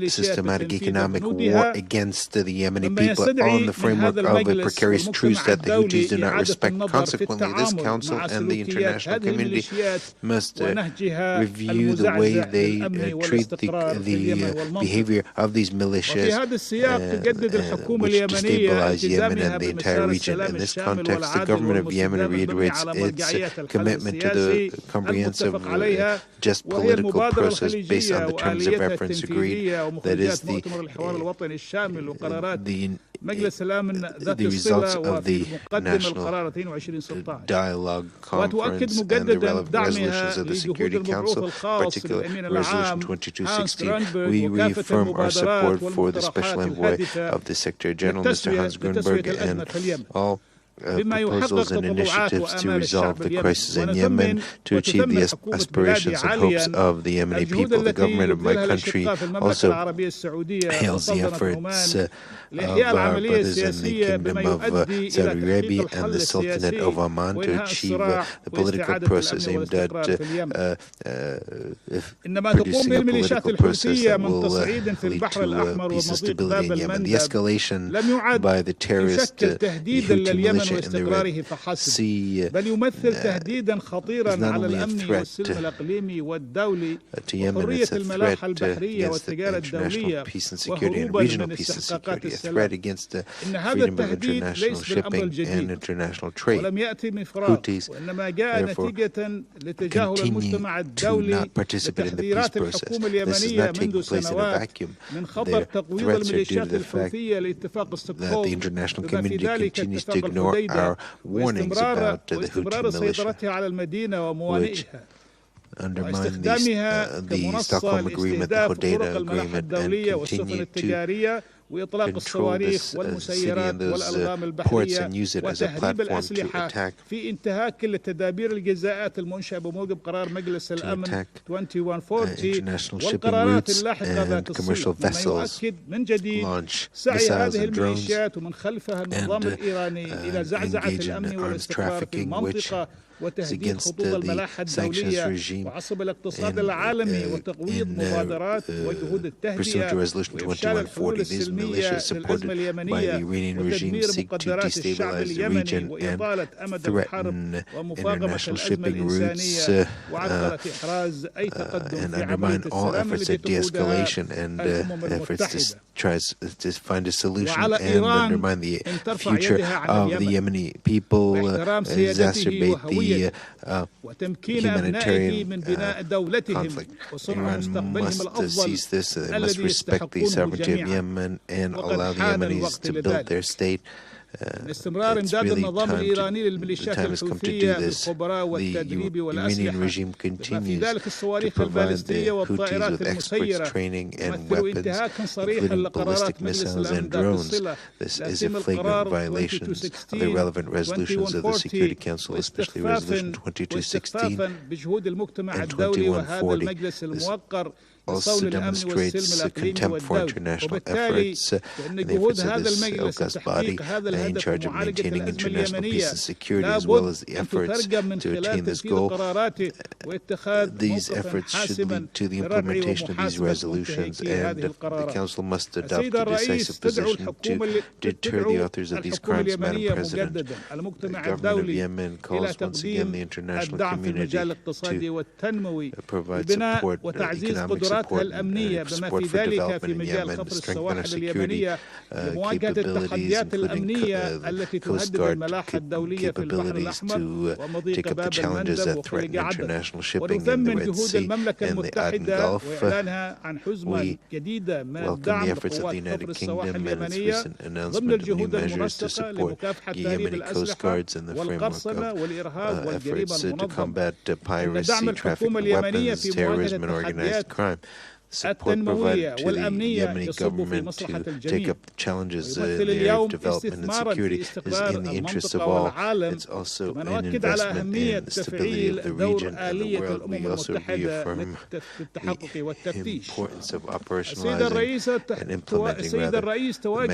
systematic economic war against the Yemeni people on the framework of a precarious truce that the Houthis do not respect. Consequently, this Council and the international community must review the way they treat the behavior of these militias, which destabilize Yemen and the entire region. In this context, the government of Yemen reiterates its commitment to the comprehensive, just political process based on the terms of reference agreed, that is the results of the National Dialogue Conference and the relevant resolutions of the Security Council, particularly Resolution 2216. We reaffirm our support for the Special Envoy of the Secretary General, Mr. Hans Grunberg, and all proposals and initiatives to resolve the crisis in Yemen, to achieve the aspirations and hopes of the Yemeni people. The government of my country also hails the efforts of our brothers in the Kingdom of Saudi Arabia and the Sultanate of Oman to achieve the political process aimed at producing a political process that will lead to peace and stability in Yemen. The escalation by the terrorist Houthi militia in the Red Sea is not only a threat to Yemen, it's a threat against the international peace and security and regional peace and security, a threat against the freedom of international shipping and international trade. Houthis, therefore, continue to not participate in the peace process. This is not taking place in a vacuum. Their threats are due to the fact that the international community continues to ignore our warnings about the Houthi militia, which undermine the Stockholm Agreement, the Hodeidah Agreement, and continue to control this city and those ports and use it as a platform to attack international shipping routes and commercial vessels, launch missiles and drones, and engage in arms trafficking, which is against the sanctions regime pursuant to Resolution 2140. These militias supported by the Iranian regime seek to destabilize the region and threaten international shipping routes and undermine all efforts at de-escalation and efforts to find a solution and undermine the future of the Yemeni people, exacerbate the humanitarian conflict. Iran must seize this, must respect the sovereignty of Yemen and allow the Yemenis to build their state It's really the time has come to do this. The Iranian regime continues to provide the Houthis with experts, training, and weapons, including ballistic missiles and drones. This is a flagrant violation of the relevant resolutions of the Security Council, especially Resolution 2216 and 2140. This also demonstrates contempt for international efforts, the efforts of this august body in charge of maintaining international peace and security, as well as the efforts to attain this goal. These efforts should lead to the implementation of these resolutions, and the Council must adopt a decisive position to deter the authors of these crimes, Madam President. The government of Yemen calls once again the international community to provide support, economic support, and support for development in Yemen, strengthen our security capabilities, including the Coast Guard capabilities to take up the challenges that threaten international shipping in the Red Sea and the Aden Gulf. We welcome the efforts of the United Kingdom and its recent announcement of new measures to support the Yemeni Coast Guards in the framework of efforts to combat piracy, trafficking of weapons, terrorism, and organized crime. Support provided to the Yemeni government to take up challenges in the area of development and security is in the interest of all. It's also an investment in the stability of the region and the world. We also reaffirm the importance of operationalizing and implementing the mechanism of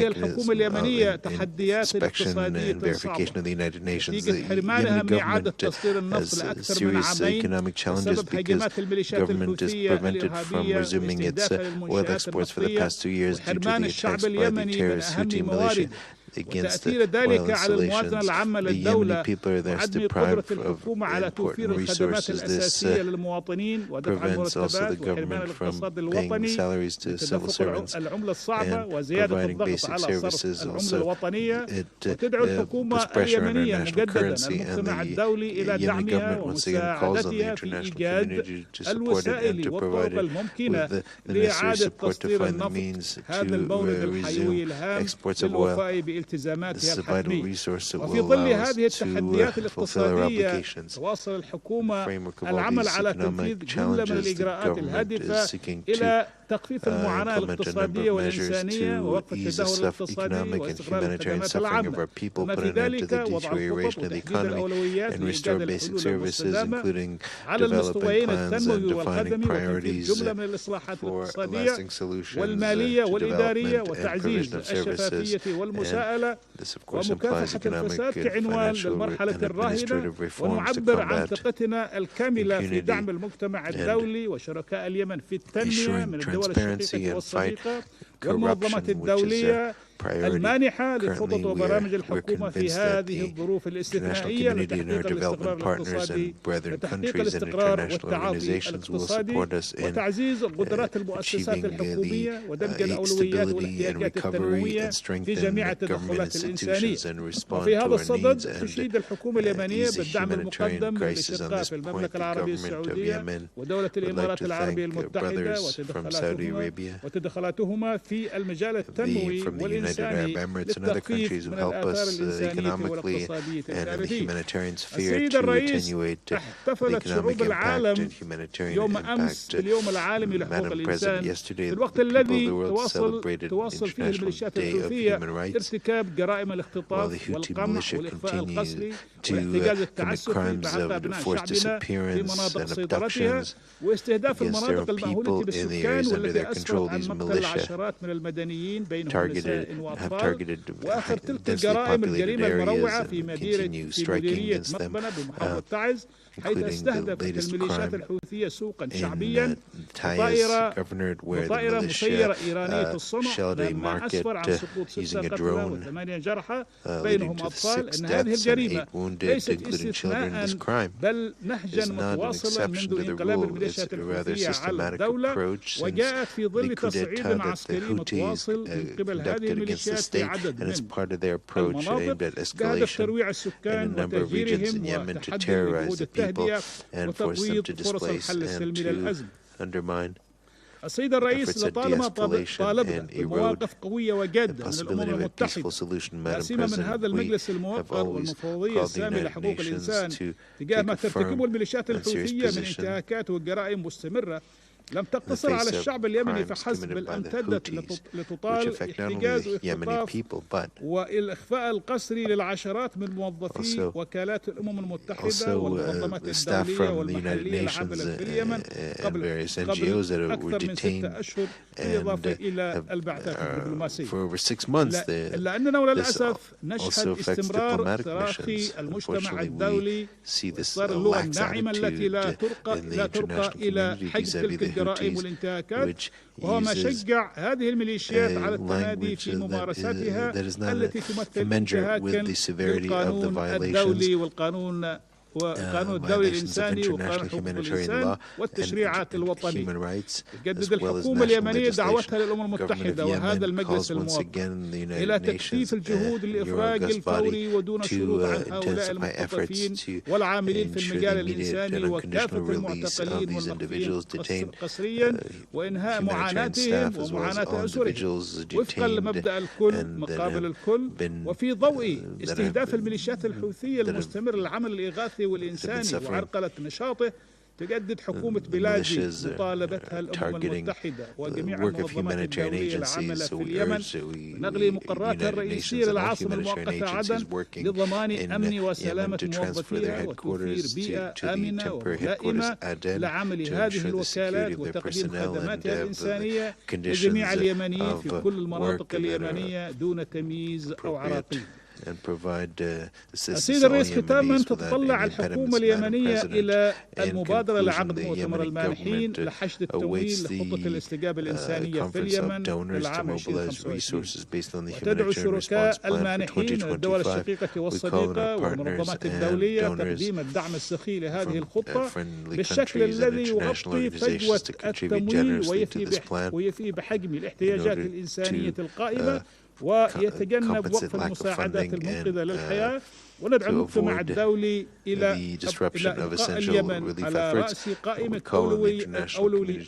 inspection and verification of the United Nations. The Yemeni government has serious economic challenges because the government is prevented from resuming its oil exports for the past 2 years due to the attacks by the terrorist Houthi militia against the oil installations. The Yemeni people are thus deprived of important resources. This prevents also the government from paying salaries to civil servants and providing basic services. Also, it puts pressure on our national currency, and the Yemeni government once again calls on the international community to support it and to provide it with the necessary support to find the means to resume exports of oil. This is a vital resource that will allow us to fulfill our obligations. In the framework of all these economic challenges, the government is seeking to implement a number of measures to ease the economic and humanitarian suffering of our people, put an end to the deterioration of the economy, and restore basic services, including developing plans and defining priorities for lasting solutions to development and provision of services. And this, of course, implies economic and financial and administrative reforms to combat impunity and ensuring transparency and fight corruption, which is a priority. Currently, we're convinced that the international community and our development partners and brethren countries and international organizations will support us in achieving the stability and recovery and strengthen government institutions and respond to our needs and ease the humanitarian crisis on this point. The government of Yemen would like to thank brothers from Saudi Arabia, from the United Arab Emirates and other countries who help us economically and in the humanitarian sphere to attenuate the economic impact and humanitarian impact. Madam President, yesterday the people of the world celebrated International Day of Human Rights. While the Houthi militia continues to commit crimes of forced disappearance and abductions against their own people in the areas under their control, these militia have targeted densely populated areas and continue striking against them, including the latest crime in Taiz Governorate, where the militia shelled a market using a drone, leading to 6 deaths and 8 wounded, including children. This crime is not an exception to the rule. It's a rather systematic approach since the coup d'etat that the Houthis conducted against the state, and it's part of their approach aimed at escalation in a number of regions in Yemen to terrorize the people and force them to displace and to undermine السيد الرئيس efforts at لطالما de-escalation طالبنا and erode بمواقف قوية the وجادة من الأمم possibility of a peaceful المتحدة solution, لا Madam سيما من هذا President. We المجلس have الموقر always والمفوضية called the السامي United لحقوق Nations الإنسان to تجاه take ما a ترتكبه firm الميليشيات and serious الحوثية من position انتهاكات وجرائم مستمرة لم in the تقتصر على face of الشعب اليمني crimes فحسب committed بل by the امتدت Houthis, which لتطال affect not only احتجاز the Yemeni واختطاف people, but والإخفاء القسري للعشرات من موظفي وكالات الأمم المتحدة والمنظمات the staff الدولية from the United والمحلية Nations العاملة في اليمن and قبل various NGOs that were أكثر من 6 detained أشهر بالإضافة إلى البعثات الدبلوماسية. for over 6 months. إلا أننا وللأسف also نشهد affects استمرار diplomatic تراخي missions. المجتمع Unfortunately, الدولي we see this وإصدار اللغة lax الناعمة التي attitude لا in the ترقى international إلى community حجم vis-à-vis تلك the الجرائم Houthis, والانتهاكات which وهو ما uses شجع هذه الميليشيات على a التمادي في language ممارستها that is not التي تمثل commensurate with انتهاكا the severity of the للقانون violations الدولي والقانون الدولي الإنساني وقانون حقوق الإنسان والتشريعات الوطنية. تجدد الحكومة اليمنية دعوتها للأمم المتحدة وهذا المجلس الموقر إلى تكثيف الجهود للإفراج الفوري ودون شروط عن هؤلاء المختطفين والعاملين في المجال الإنساني وكافة المعتقلين والمخفيين قسريا وإنهاء معاناتهم ومعاناة أسرهم وفقا لمبدأ الكل مقابل الكل وفي ضوء استهداف الميليشيات الحوثية المستمر للعمل الإغاثي والإنساني وعرقلة نشاطه. تجدد حكومة بلادي مطالبتها الأمم المتحدة وجميع المنظمات الدولية العاملة في اليمن نقل مقراتها الرئيسية للعاصمة المؤقتة عدن لضمان أمن وسلامة موظفيها وتوفير بيئة آمنة وملائمة لعمل هذه الوكالات وتقديم خدماتها الإنسانية لجميع اليمنيين في كل المناطق اليمنية دون تمييز أو عراقيل. السيد الرئيس ختاما تتطلع الحكومة اليمنية إلى المبادرة لعقد مؤتمر المانحين لحشد التمويل لخطة الاستجابة الإنسانية في اليمن للعام 2025 وتدعو الشركاء المانحين الدول الشقيقة والصديقة والمنظمات الدولية تقديم الدعم السخي لهذه الخطة بالشكل الذي يغطي فجوة التمويل ويفي بحجم الاحتياجات الإنسانية القائمة ويتجنب وقف المساعدات المنقذة للحياة وندعو المجتمع الدولي إلى إبقاء اليمن على رأس قائمة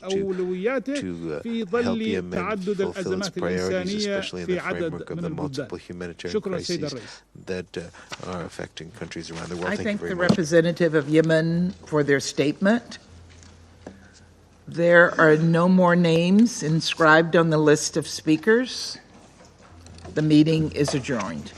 أولوياته في ظل تعدد الأزمات الإنسانية في عدد من البلدان. شكرا سيد الرئيس. I thank the representative of Yemen for their statement. There are no more names inscribed on the list of speakers. The meeting is adjourned.